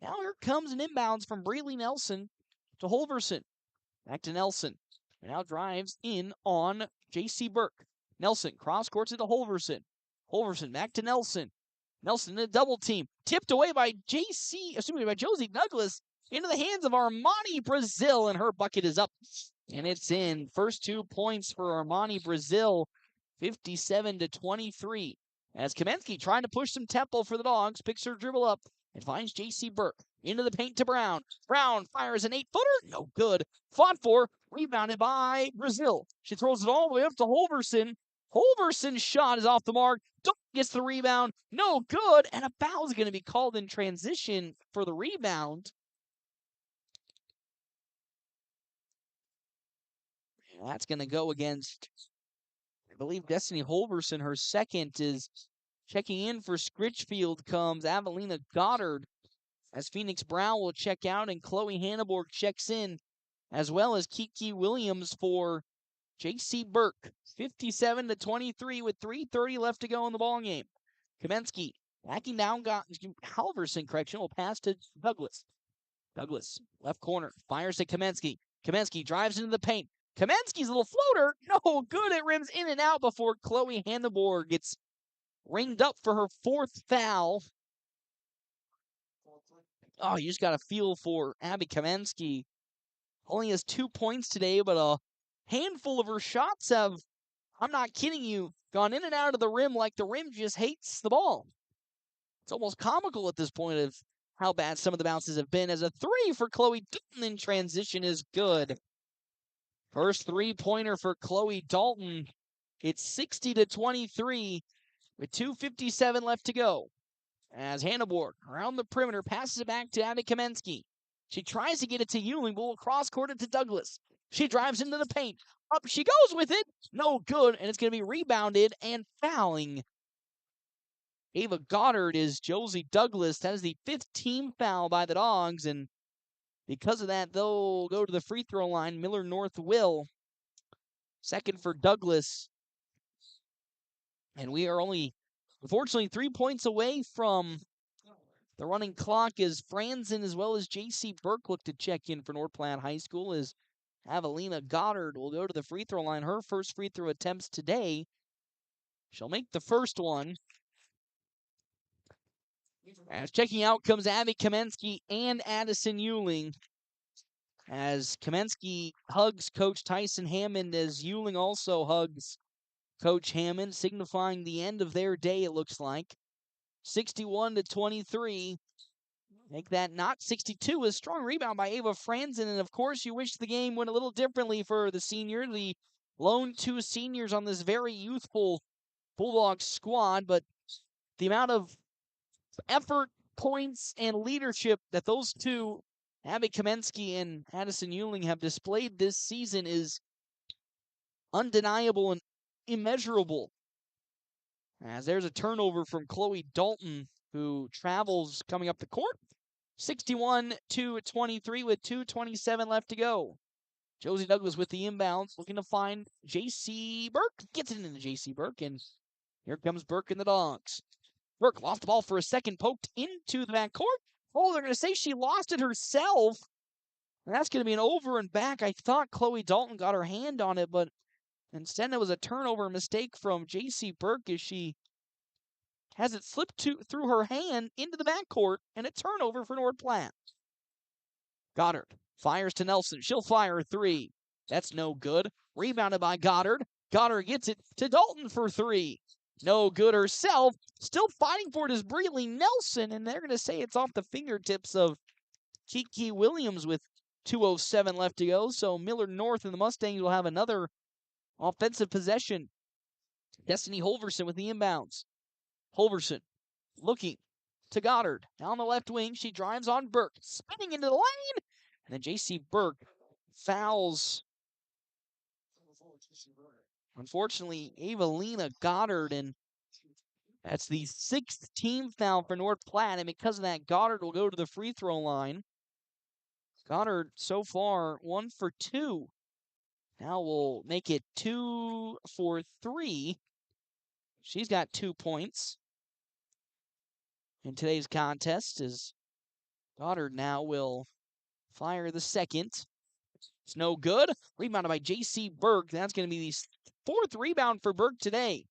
now here comes an inbounds from Breeley Nelson to Holverson. Back to Nelson. And now drives in on J.C. Burke. Nelson cross courts it to Holverson. Holverson back to Nelson. Nelson in a double team. Tipped away by Josie Douglas into the hands of Armani Brazil, and her bucket is up. And it's in. First 2 points for Armani Brazil, 57-23. As Kamensky trying to push some tempo for the Dogs, picks her dribble up and finds J.C. Burke. Into the paint to Brown. Brown fires an 8-footer. No good. Fought for. Rebounded by Brazil. She throws it all the way up to Holverson. Holverson's shot is off the mark. Doug gets the rebound. No good. And a foul is going to be called in transition for the rebound. And that's going to go against, I believe, Destiny Holverson. Her second is checking in for Scritchfield comes Avelina Goddard, as Phoenix Brown will check out and Chloe Hanneborg checks in, as well as Kiki Williams for J.C. Burke. 57-23 with 3:30 left to go in the ballgame. Kamensky backing down, Halverson, will pass to Douglas. Douglas, left corner, fires to Kamensky. Kamensky drives into the paint. Kamensky's little floater, no good. It rims in and out before Chloe Hanneborg gets ringed up for her 4th foul. Oh, you just got a feel for Abby Kamensky. Only has 2 points today, but a handful of her shots have, I'm not kidding you, gone in and out of the rim like the rim just hates the ball. It's almost comical at this point of how bad some of the bounces have been, as a 3 for Chloe Dalton in transition is good. First 3-pointer for Chloe Dalton. It's 60-23 with 2:57 left to go. As Hanneborg, around the perimeter, passes it back to Abby Kamensky. She tries to get it to Ewing, but will cross-court it to Douglas. She drives into the paint. Up she goes with it. No good, and it's going to be rebounded and fouling. Ava Goddard is Josie Douglas. That is the 5th team foul by the Dogs, and because of that, they'll go to the free throw line. Millard North will. Second for Douglas. And we are only, unfortunately, 3 points away from the running clock, as Franzen as well as J.C. Burke look to check in for North Platte High School, as Avelina Goddard will go to the free throw line. Her first free throw attempts today. She'll make the first one. As checking out comes Abby Kamensky and Addison Ewing, as Kamensky hugs Coach Tyson Hammond, as Ewing also hugs Coach Hammond, signifying the end of their day, it looks like. 61-23. Make that not 62. A strong rebound by Ava Franzen, and of course you wish the game went a little differently for the senior, the lone 2 seniors on this very youthful Bulldogs squad, but the amount of effort, points, and leadership that those two, Abby Kamensky and Addison Ewing, have displayed this season is undeniable and immeasurable. As there's a turnover from Chloe Dalton, who travels coming up the court. 61-23 with 2:27 left to go. Josie Douglas with the inbounds, looking to find J.C. Burke. Gets it into J.C. Burke, and here comes Burke and the Dogs. Burke lost the ball for a second, poked into the backcourt. Oh, they're going to say she lost it herself. And that's going to be an over and back. I thought Chloe Dalton got her hand on it, but instead it was a turnover mistake from J.C. Burke, as she has it slipped through her hand into the backcourt, and a turnover for North Platte. Goddard fires to Nelson. She'll fire a 3. That's no good. Rebounded by Goddard. Goddard gets it to Dalton for 3. No good herself. Still fighting for it is Breeley Nelson, and they're going to say it's off the fingertips of Kiki Williams with 2:07 left to go. So Millard North and the Mustangs will have another offensive possession. Destiny Holverson with the inbounds. Holverson looking to Goddard. Down the left wing, she drives on Burke. Spinning into the lane. And then J.C. Burke fouls, unfortunately, Avelina Goddard. And That's the 6th team foul for North Platte, and because of that, Goddard will go to the free throw line. Goddard so far 1 for 2. Now we'll make it 2 for 3. She's got 2 points in today's contest as Goddard now will fire the second. It's no good. Rebounded by J.C. Burke. That's going to be the 4th rebound for Burke today.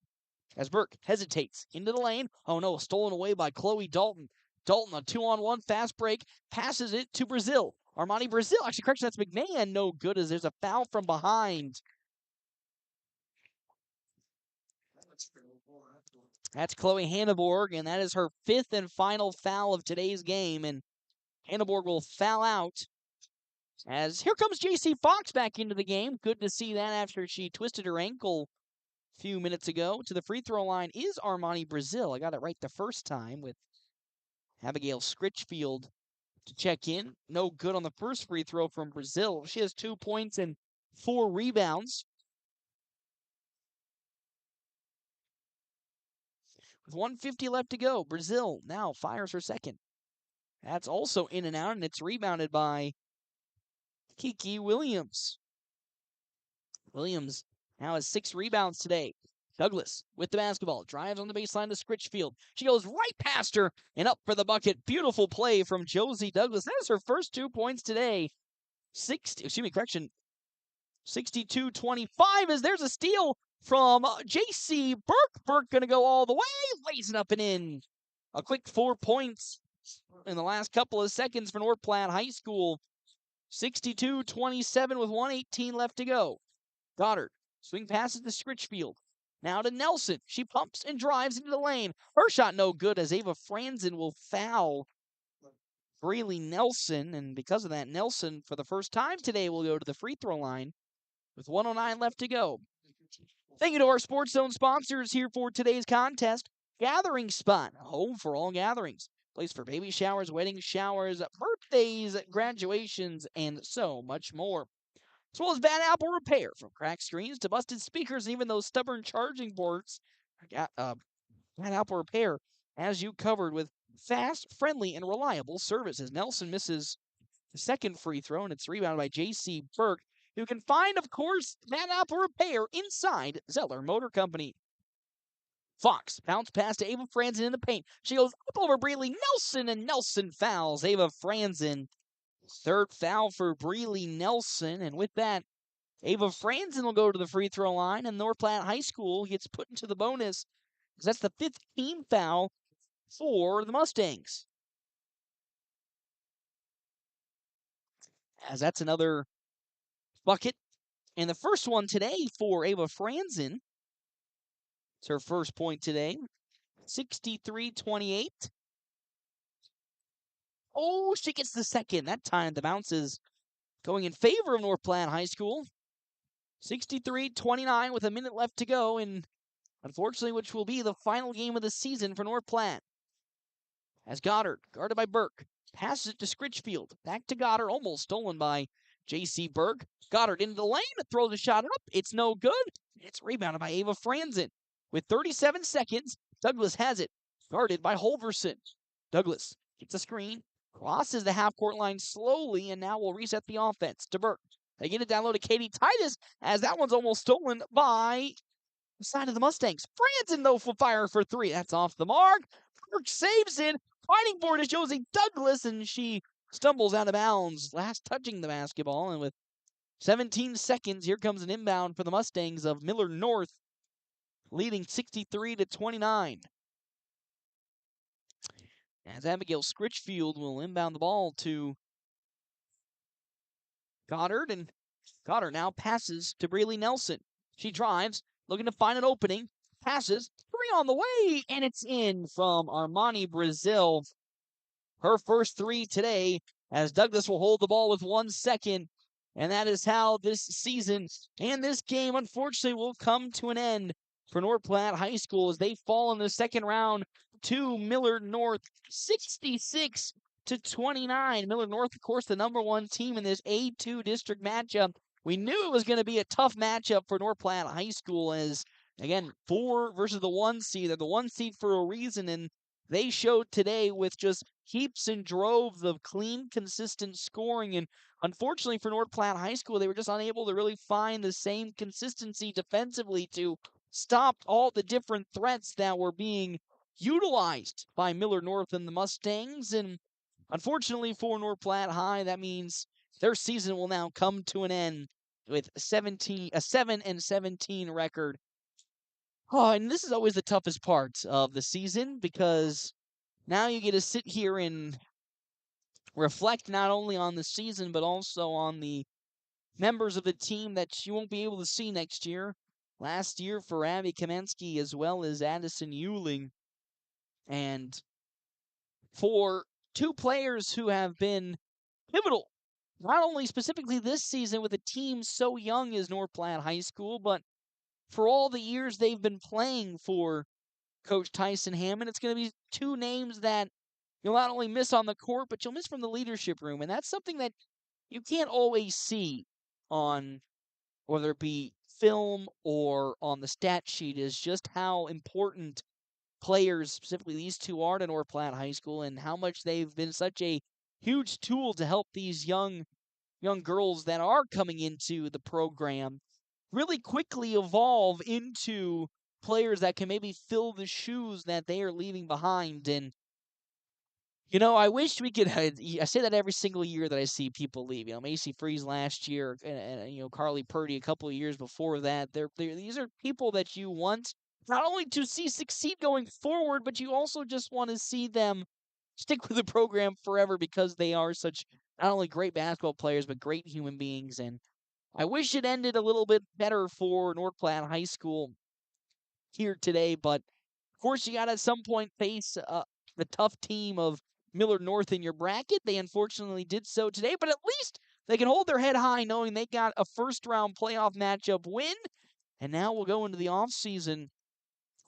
As Burke hesitates into the lane. Oh no, stolen away by Chloe Dalton. Dalton, a 2-on-1 fast break, passes it to Brazil. Armani Brazil, actually, correction, that's McMahon. No good as there's a foul from behind. That's Chloe Hanneborg, and that is her 5th and final foul of today's game. And Hanneborg will foul out. As here comes J.C. Fox back into the game. Good to see that after she twisted her ankle a few minutes ago. To the free throw line is Armani Brazil. I got it right the first time with Abigail Scritchfield to check in. No good on the first free throw from Brazil. She has 2 points and 4 rebounds. With 1:50 left to go, Brazil now fires her second. That's also in and out, and it's rebounded by Kiki Williams. Williams now has 6 rebounds today. Douglas with the basketball, drives on the baseline to Scritchfield. She goes right past her and up for the bucket. Beautiful play from Josie Douglas. That is her first 2 points today. 62-25 as there's a steal from J.C. Burke. Burke going to go all the way, lays it up and in. A quick 4 points in the last couple of seconds for North Platte High School. 62-27 with 1:18 left to go. Goddard, swing passes to Scritchfield. Now to Nelson. She pumps and drives into the lane. Her shot no good as Ava Franzen will foul Braylee Nelson. And because of that, Nelson, for the first time today, will go to the free throw line with 1:09 left to go. Thank you to our Sports Zone sponsors here for today's contest. Gathering Spot, home for all gatherings. Place for baby showers, wedding showers, birthdays, graduations, and so much more. As well as Bad Apple Repair, from cracked screens to busted speakers and even those stubborn charging ports. Bad Apple Repair has you covered with fast, friendly, and reliable services. Nelson misses the second free throw, and it's rebounded by J.C. Burke. You can find, of course, Bad Apple Repair inside Zeller Motor Company. Fox, bounce pass to Ava Franzen in the paint. She goes up over Braylee Nelson, and Nelson fouls Ava Franzen. 3rd foul for Braylee Nelson, and with that, Ava Franzen will go to the free throw line, and North Platte High School gets put into the bonus, because that's the 5th team foul for the Mustangs. As that's another bucket, and the first one today for Ava Franzen. It's her first point today. 63-28. Oh, she gets the second. That time the bounce is going in favor of North Platte High School. 63-29 with a minute left to go, and unfortunately, which will be the final game of the season for North Platte. As Goddard, guarded by Burke, passes it to Scritchfield. Back to Goddard, almost stolen by J.C. Burke. Goddard into the lane, throws a shot up. It's no good. It's rebounded by Ava Franzen. With 37 seconds, Douglas has it, guarded by Holverson. Douglas gets a screen, crosses the half-court line slowly, and now will reset the offense to Burke. They get it down low to Katie Titus, as that one's almost stolen by the side of the Mustangs. Franzen, though, will fire for 3. That's off the mark. Burke saves it. Fighting for it is Josie Douglas, and she stumbles out of bounds, last touching the basketball. And with 17 seconds, here comes an inbound for the Mustangs of Millard North, leading 63-29. As Abigail Scritchfield will inbound the ball to Goddard, and Goddard now passes to Braylee Nelson. She drives, looking to find an opening, passes, 3 on the way, and it's in from Armani Brazil. Her first 3 today, as Douglas will hold the ball with 1 second, and that is how this season and this game, unfortunately, will come to an end for North Platte High School as they fall in the second round to Millard North, 66-29. Millard North, of course, the #1 team in this A-2 district matchup. We knew it was going to be a tough matchup for North Platte High School as Again, 4 versus the 1 seed. They're the 1 seed for a reason, and they showed today with just heaps and droves of clean, consistent scoring. And unfortunately for North Platte High School, they were just unable to really find the same consistency defensively to stop all the different threats that were being utilized by Millard North and the Mustangs. And unfortunately for North Platte High, that means their season will now come to an end with a 7-17 record. Oh, and this is always the toughest part of the season because now you get to sit here and reflect not only on the season but also on the members of the team that you won't be able to see next year. Last year for Abby Kamensky as well as Addison Euling. And for 2 players who have been pivotal, not only specifically this season with a team so young as North Platte High School, but for all the years they've been playing for Coach Tyson Hammond. It's going to be 2 names that you'll not only miss on the court, but you'll miss from the leadership room. And that's something that you can't always see on, whether it be film or on the stat sheet, is just how important players, specifically these 2, are to North Platte High School and how much they've been such a huge tool to help these young girls that are coming into the program really quickly evolve into players that can maybe fill the shoes that they are leaving behind. And, I wish we could, I say that every single year that I see people leave. Macy Freeze last year and Carly Purdy a couple of years before that. These are people that you want not only to see succeed going forward, but you also just want to see them stick with the program forever because they are such not only great basketball players, but great human beings. And I wish it ended a little bit better for North Platte High School here today, but of course you got to at some point face the tough team of Millard North in your bracket. They unfortunately did so today, but at least they can hold their head high knowing they got a first-round playoff matchup win, and now we'll go into the offseason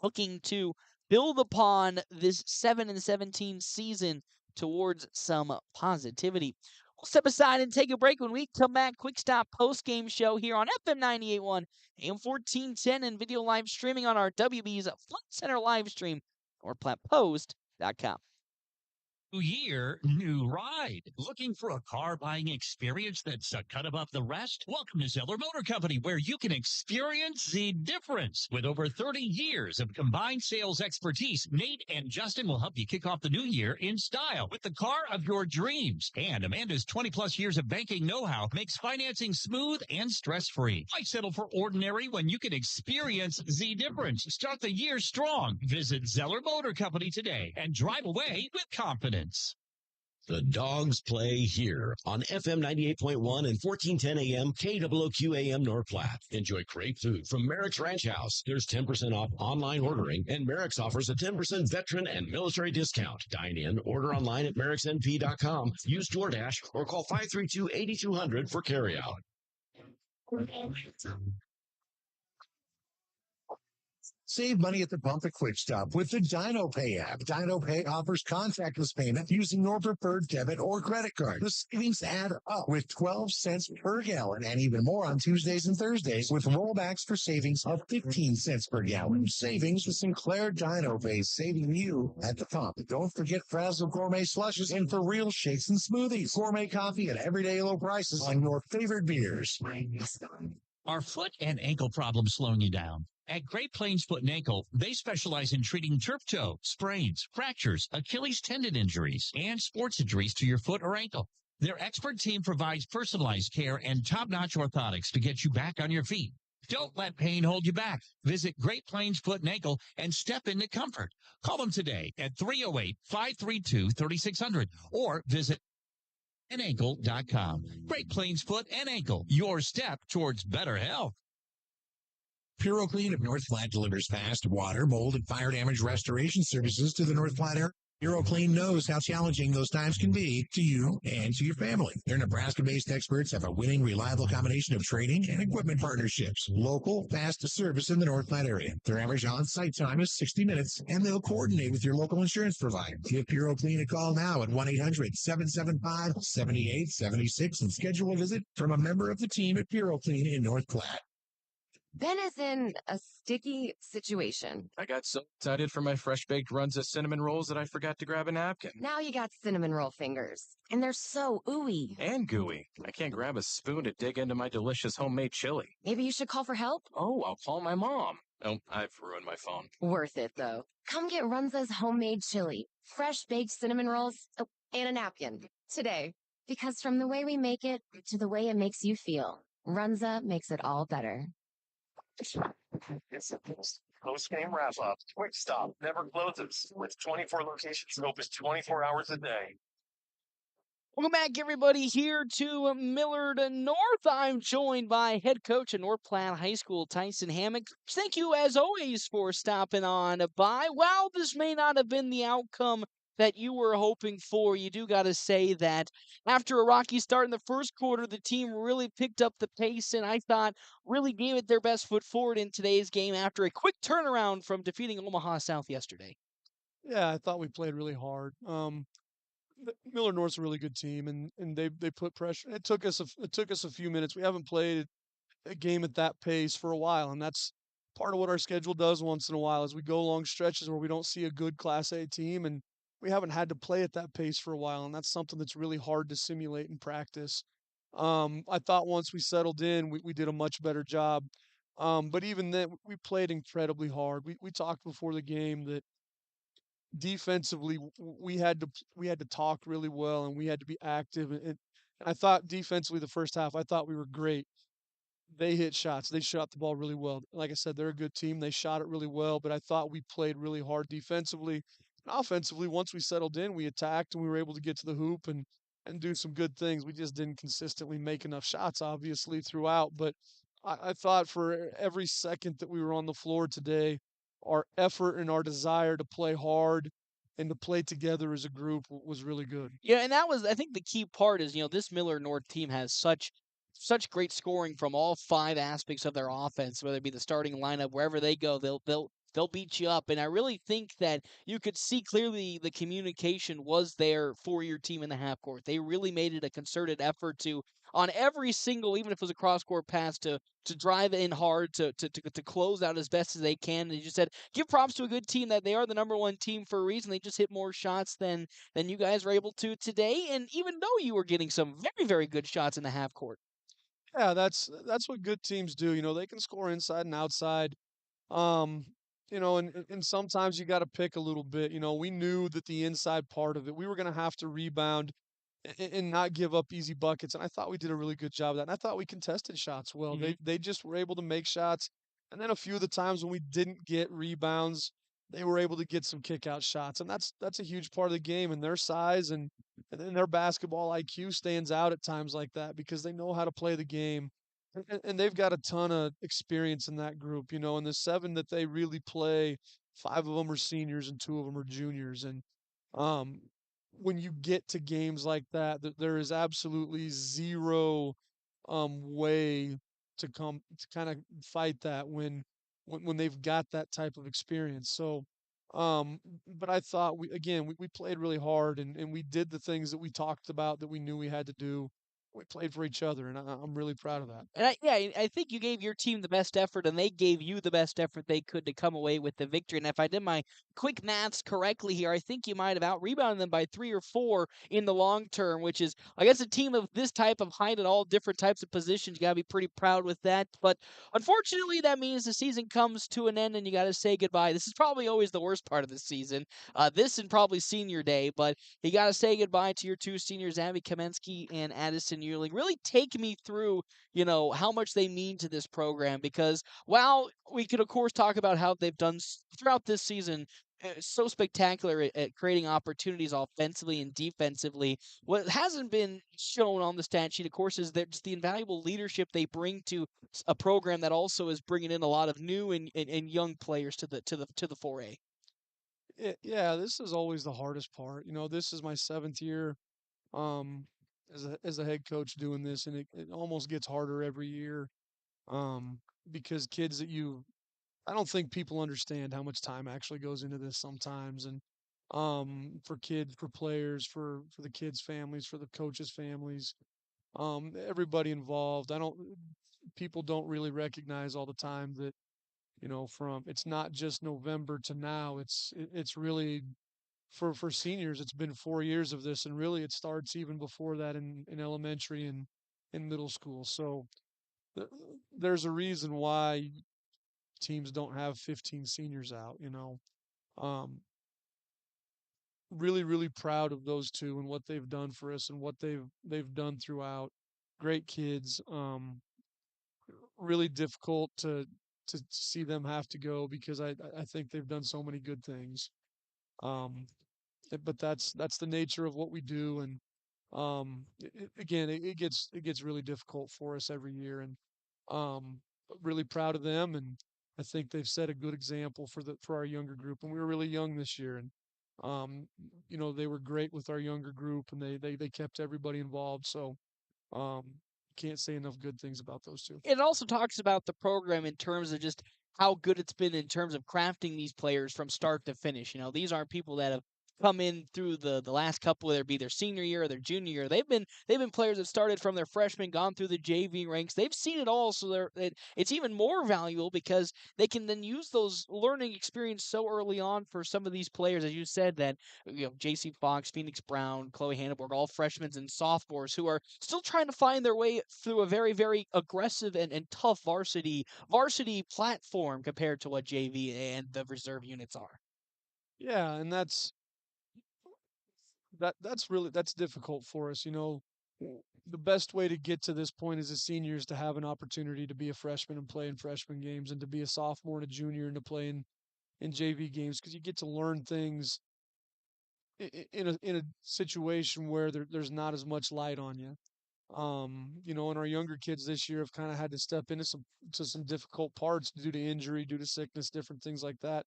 looking to build upon this 7-17 season towards some positivity. We'll step aside and take a break. When we come back, quick stop post-game show here on FM 98.1, AM 1410, and video live streaming on our WB's Flight Center live stream, NorthPlattePost.com. New year, new ride. Looking for a car buying experience that's a cut above the rest? Welcome to Zeller Motor Company, where you can experience the difference. With over 30 years of combined sales expertise, Nate and Justin will help you kick off the new year in style with the car of your dreams. And Amanda's 20-plus years of banking know-how makes financing smooth and stress-free. Why settle for ordinary when you can experience the difference? Start the year strong. Visit Zeller Motor Company today and drive away with confidence. The Dogs play here on FM 98.1 and 1410 AM KWOQ AM North Platte. Enjoy great food from Merrick's Ranch House. There's 10% off online ordering, and Merrick's offers a 10% veteran and military discount. Dine in, order online at merricksnp.com, use DoorDash, or call 532-8200 for carryout. Save money at the pump at Quick Stop with the Dino Pay app. Dino Pay offers contactless payment using your preferred debit or credit card. The savings add up with 12 cents per gallon and even more on Tuesdays and Thursdays with rollbacks for savings of 15 cents per gallon. Savings with Sinclair Dino Pay, saving you at the pump. Don't forget Frazzle Gourmet Slushes and For Real Shakes and Smoothies. Gourmet coffee at everyday low prices on your favorite beers. Are foot and ankle problems slowing you down? At Great Plains Foot and Ankle, they specialize in treating turf toe, sprains, fractures, Achilles tendon injuries, and sports injuries to your foot or ankle. Their expert team provides personalized care and top-notch orthotics to get you back on your feet. Don't let pain hold you back. Visit Great Plains Foot and Ankle and step into comfort. Call them today at 308-532-3600 or visit ankle.com. Great Plains Foot and Ankle, your step towards better health. Puro Clean of North Platte delivers fast water, mold, and fire damage restoration services to the North Platte area. Puro Clean knows how challenging those times can be to you and to your family. Their Nebraska-based experts have a winning, reliable combination of training and equipment partnerships. Local, fast service in the North Platte area. Their average on-site time is 60 minutes, and they'll coordinate with your local insurance provider. Give Puro Clean a call now at 1-800-775-7876 and schedule a visit from a member of the team at Puro Clean in North Platte. Ben is in a sticky situation. I got so excited for my fresh baked runs of cinnamon rolls that I forgot to grab a napkin. Now you got cinnamon roll fingers, and they're so ooey. And gooey. I can't grab a spoon to dig into my delicious homemade chili. Maybe you should call for help? Oh, I'll call my mom. Oh, I've ruined my phone. Worth it, though. Come get Runza's homemade chili, fresh baked cinnamon rolls, and a napkin today. Because from the way we make it to the way it makes you feel, Runza makes it all better. It's a post-game wrap-up. Quick Stop never closes. With 24 locations, open 24 hours a day. Welcome back, everybody, here to Millard North. I'm joined by head coach at North Platte High School, Tyson Hammock. Thank you, as always, for stopping on by. While this may not have been the outcome that you were hoping for, you do got to say that after a rocky start in the first quarter, the team really picked up the pace, and I thought really gave it their best foot forward in today's game after a quick turnaround from defeating Omaha South yesterday. Yeah, I thought we played really hard. Miller North's a really good team, and they put pressure. It took us a few minutes. We haven't played a game at that pace for a while, and that's part of what our schedule does once in a while. Is we go long stretches where we don't see a good Class A team, and we haven't had to play at that pace for a while, and that's something that's really hard to simulate in practice. I thought once we settled in, we did a much better job. But even then, we played incredibly hard. We talked before the game that defensively we had to talk really well and we had to be active and I thought defensively the first half I thought we were great. They hit shots. They shot the ball really well. Like I said, they're a good team. They shot it really well, but I thought we played really hard defensively. And offensively, once we settled in, we attacked and we were able to get to the hoop and do some good things. We just didn't consistently make enough shots, obviously, throughout. But I thought for every second that we were on the floor today, our effort and our desire to play hard and to play together as a group was really good. Yeah, and that was I think the key part is, this Miller North team has such great scoring from all five aspects of their offense, whether it be the starting lineup, wherever they go, they'll beat you up. And I really think that you could see clearly the communication was there for your team in the half court. They really made it a concerted effort to on every single, even if it was a cross court pass, to drive in hard, to close out as best as they can. And you just said, give props to a good team that they are the number one team for a reason. They just hit more shots than you guys were able to today. And even though you were getting some very, very good shots in the half court. Yeah, that's what good teams do. They can score inside and outside. Um, and sometimes you got to pick a little bit. We knew that the inside part of it, we were going to have to rebound and not give up easy buckets. And I thought we did a really good job of that. And I thought we contested shots well. Mhm. They just were able to make shots. And then a few of the times when we didn't get rebounds, they were able to get some kick out shots. And that's a huge part of the game. And their size and then their basketball IQ stands out at times like that because they know how to play the game. And they've got a ton of experience in that group, and the seven that they really play, five of them are seniors and two of them are juniors. And um, when you get to games like that, there is absolutely zero way to kind of fight that when they've got that type of experience. So, but I thought we played really hard and we did the things that we talked about that we knew we had to do. We played for each other, and I'm really proud of that. And I think you gave your team the best effort, and they gave you the best effort they could to come away with the victory. And if I did my quick maths correctly here, I think you might have out-rebounded them by 3 or 4 in the long term, which is, I guess, a team of this type of height at all different types of positions. You got to be pretty proud with that. But unfortunately, that means the season comes to an end, and you got to say goodbye. This is probably always the worst part of the season, this and probably senior day, but you got to say goodbye to your two seniors, Abby Kamensky and Addison Yearling. Really take me through, how much they mean to this program because while we could, of course, talk about how they've done throughout this season, so spectacular at creating opportunities offensively and defensively. What hasn't been shown on the stat sheet, of course, is that just the invaluable leadership they bring to a program that also is bringing in a lot of new and young players to the 4A. Yeah, this is always the hardest part. This is my 7th year um, as a head coach doing this, and it almost gets harder every year because kids I don't think people understand how much time actually goes into this sometimes, and for kids, for players, for the kids' families, for the coaches' families. everybody involved. People don't really recognize all the time that, it's not just November to now. It's really for seniors, it's been 4 years of this, and really it starts even before that in elementary and in middle school. So th- there's a reason why teams don't have 15 seniors out. Um, really, really proud of those two and what they've done for us and what they've done throughout. Great kids. Really difficult to see them have to go because I think they've done so many good things. Um, but that's the nature of what we do, and again, it gets really difficult for us every year, and but really proud of them, and I think they've set a good example for our younger group, and we were really young this year, and um, they were great with our younger group, and they kept everybody involved, so um, can't say enough good things about those two. It also talks about the program in terms of just how good it's been in terms of crafting these players from start to finish. These aren't people that have come in through the last couple, whether it be their senior year or their junior year. They've been players that started from their freshman, gone through the JV ranks. They've seen it all, so it's even more valuable because they can then use those learning experience so early on for some of these players, as you said, that J.C. Fox, Phoenix Brown, Chloe Hanneborg, all freshmen and sophomores who are still trying to find their way through a very, very aggressive and tough varsity platform compared to what JV and the reserve units are. Yeah, and that's difficult for us. The best way to get to this point as a senior is to have an opportunity to be a freshman and play in freshman games, and to be a sophomore and a junior and to play in JV games, because you get to learn things in a situation where there's not as much light on you. And our younger kids this year have kind of had to step into some difficult parts due to injury, due to sickness, different things like that,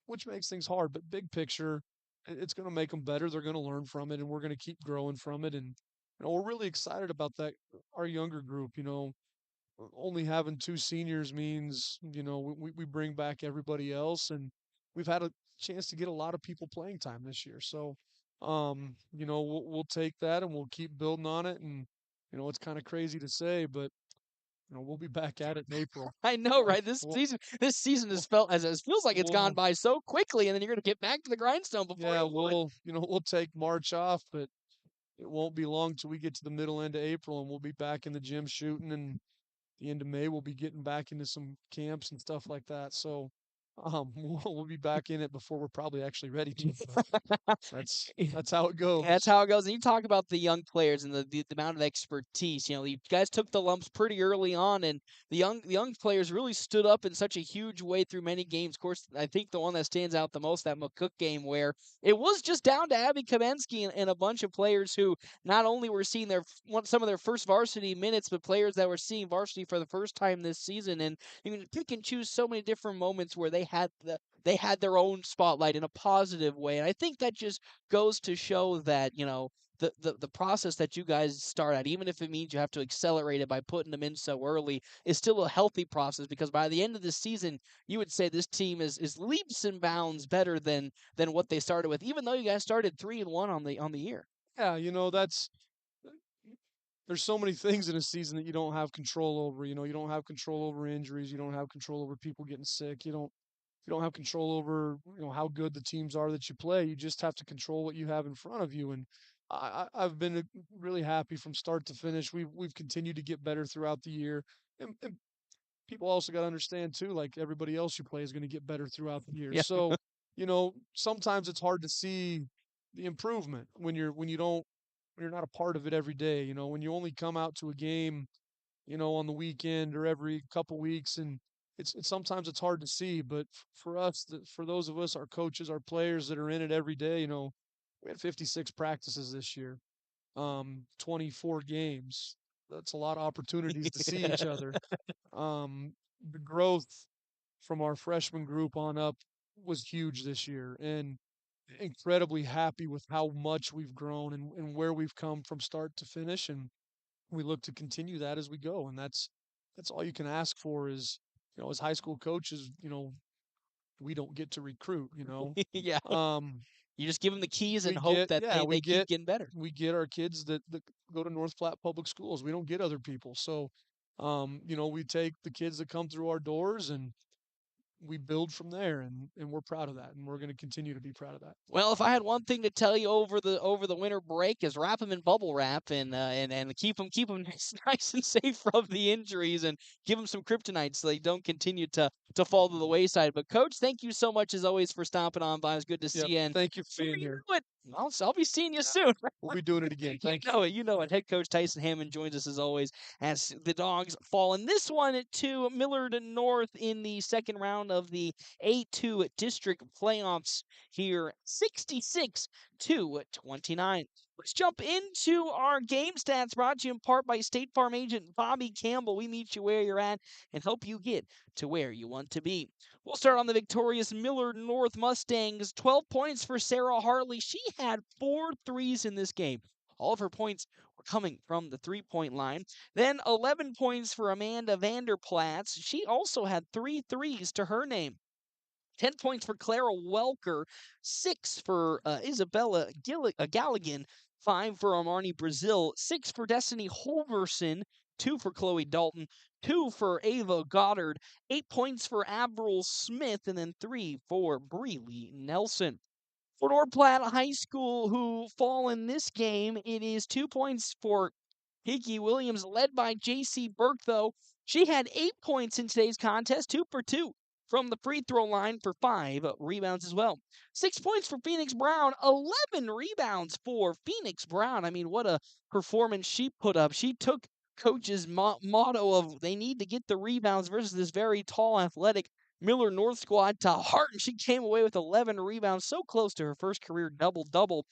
which makes things hard. But big picture, it's going to make them better. They're going to learn from it, and we're going to keep growing from it. And we're really excited about that. Our younger group, only having two seniors means we bring back everybody else, and we've had a chance to get a lot of people playing time this year. So, we'll take that and we'll keep building on it. And it's kind of crazy to say, but we'll be back at it in April. I know, right? This season has felt as it feels like it's gone by so quickly, and then you're going to get back to the grindstone before. Yeah, we'll take March off, but it won't be long till we get to the middle end of April, and we'll be back in the gym shooting, and the end of May we'll be getting back into some camps and stuff like that. So we'll be back in it before we're probably actually ready to. That's how it goes. That's how it goes. And you talk about the young players and the amount of expertise. You guys took the lumps pretty early on, and the young players really stood up in such a huge way through many games. Of course, I think the one that stands out the most, that McCook game, where it was just down to Abby Kamensky and a bunch of players who not only were seeing some of their first varsity minutes, but players that were seeing varsity for the first time this season. And you can pick and choose so many different moments where they had their own spotlight in a positive way. And I think that just goes to show that, the process that you guys start at, even if it means you have to accelerate it by putting them in so early, is still a healthy process, because by the end of the season, you would say this team is leaps and bounds better than what they started with, even though you guys started 3-1 on the year. Yeah, there's so many things in a season that you don't have control over. You don't have control over injuries. You don't have control over people getting sick. You don't have control over how good the teams are that you play. You just have to control what you have in front of you. And I've been really happy from start to finish. We've continued to get better throughout the year, and people also got to understand too, like everybody else you play is going to get better throughout the year. Yeah. So sometimes it's hard to see the improvement when you're not a part of it every day. When you only come out to a game on the weekend or every couple weeks, and it's sometimes it's hard to see. But for us, for those of us, our coaches, our players that are in it every day, we had 56 practices this year, 24 games. That's a lot of opportunities to see each other. The growth from our freshman group on up was huge this year, and incredibly happy with how much we've grown and where we've come from start to finish. And we look to continue that as we go. And that's all you can ask for is, as high school coaches, we don't get to recruit, Yeah. You just give them the keys and We hope get- that yeah, we they keep get- getting better. We get our kids that go to North Platte Public Schools. We don't get other people. So, we take the kids that come through our doors and we build from there, and we're proud of that, and we're going to continue to be proud of that. Well, if I had one thing to tell you over the winter break is wrap them in bubble wrap and keep them nice and safe from the injuries and give them some kryptonite so they don't continue to fall to the wayside. But Coach, thank you so much as always for stopping on by. It was good to see you. And thank you for being here. I'll be seeing you soon. We'll be doing it again. Thank you. You know it. Head coach Tyson Hammond joins us as always as the Dogs fall in this one to Millard North in the second round of the A-2 district playoffs here, 66-29. Let's jump into our game stats brought to you in part by State Farm agent Bobby Campbell. We meet you where you're at and help you get to where you want to be. We'll start on the victorious Millard North Mustangs. 12 points for Sarah Hartley. She had 4 threes in this game. All of her points were coming from the three-point line. Then 11 points for Amanda Vanderplatz. She also had 3 threes to her name. 10 points for Clara Welker, 6 for Isabella Galligan, 5 for Armani Brazil, 6 for Destiny Holverson, 2 for Chloe Dalton, 2 for Ava Goddard, 8 points for Avril Smith, and then 3 for Breeley Nelson. For North Platte High School, who fall in this game, it is 2 points for Kiki Williams, led by J.C. Burke, though. She had 8 points in today's contest, 2 for 2 from the free throw line for 5 rebounds as well. 6 points for Phoenix Brown, 11 rebounds for Phoenix Brown. I mean, what a performance she put up. She took coach's motto of they need to get the rebounds versus this very tall, athletic Millard North squad to heart, and she came away with 11 rebounds, so close to her first career double-double.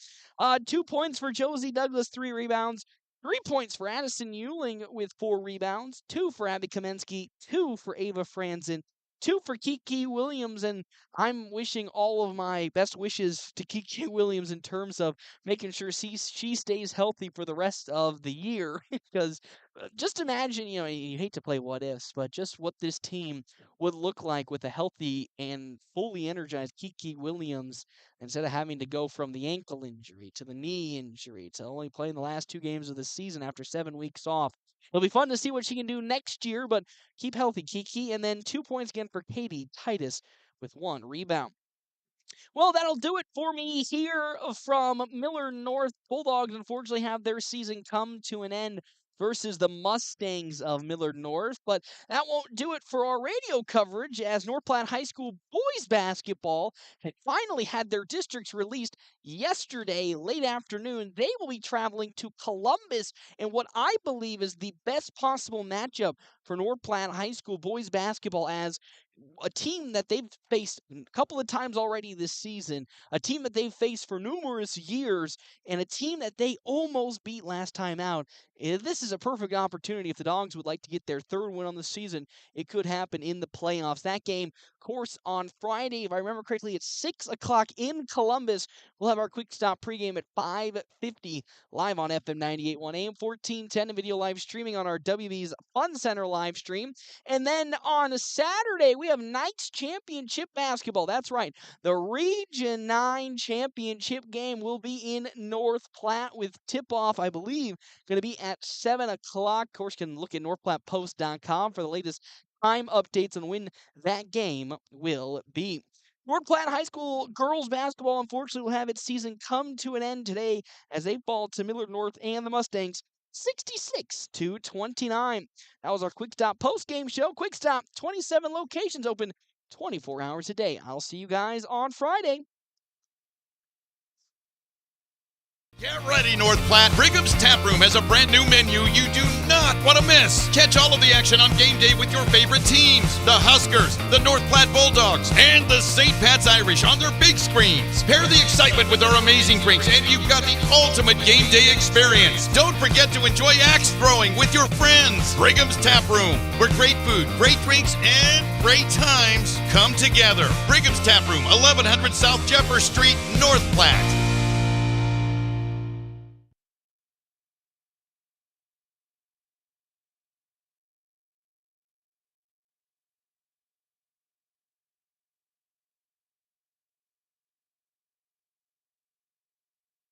2 points for Josie Douglas, 3 rebounds. 3 points for Addison Euling with 4 rebounds. 2 for Abby Kamensky, 2 for Ava Franzen, 2 for Kiki Williams, and I'm wishing all of my best wishes to Kiki Williams in terms of making sure she stays healthy for the rest of the year. Because just imagine, you hate to play what ifs, but just what this team would look like with a healthy and fully energized Kiki Williams instead of having to go from the ankle injury to the knee injury to only playing the last 2 games of the season after 7 weeks off. It'll be fun to see what she can do next year, but keep healthy, Kiki. And then 2 points again for Katie Titus with 1 rebound. Well, that'll do it for me here from Millard North. Bulldogs unfortunately have their season come to an end versus the Mustangs of Millard North, but that won't do it for our radio coverage as North Platte High School boys basketball had finally had their districts released yesterday late afternoon. They will be traveling to Columbus in what I believe is the best possible matchup for North Platte High School boys basketball, as a team that they've faced a couple of times already this season, a team that they've faced for numerous years, and a team that they almost beat last time out. This is a perfect opportunity if the Dogs would like to get their 3rd win on the season. It could happen in the playoffs. That game, of course, on Friday, if I remember correctly, at 6 o'clock in Columbus. We'll have our quick stop pregame at 5:50 live on FM 98.1 AM 1410 and video live streaming on our WB's Fun Center live stream. And then on Saturday, we have Knights Championship basketball. That's right. The Region 9 Championship game will be in North Platte with tip-off, I believe, going to be at 7 o'clock. Of course, you can look at northplattepost.com for the latest time updates on when that game will be. North Platte High School girls basketball, unfortunately, will have its season come to an end today as they fall to Millard North and the Mustangs 66-29. That was our Quick Stop post-game show. Quick Stop, 27 locations open 24 hours a day. I'll see you guys on Friday. Get ready, North Platte. Pregame Tap Room has a brand new menu you do not want to miss. Catch all of the action on game day with your favorite teams. The Huskers, the North Platte Bulldogs, and the St. Pat's Irish on their big screens. Pair the excitement with our amazing drinks, and you've got the ultimate game day experience. Don't forget to enjoy axe throwing with your friends. Pregame Tap Room, where great food, great drinks, and great times come together. Pregame Tap Room, 1100 South Jefferson Street, North Platte.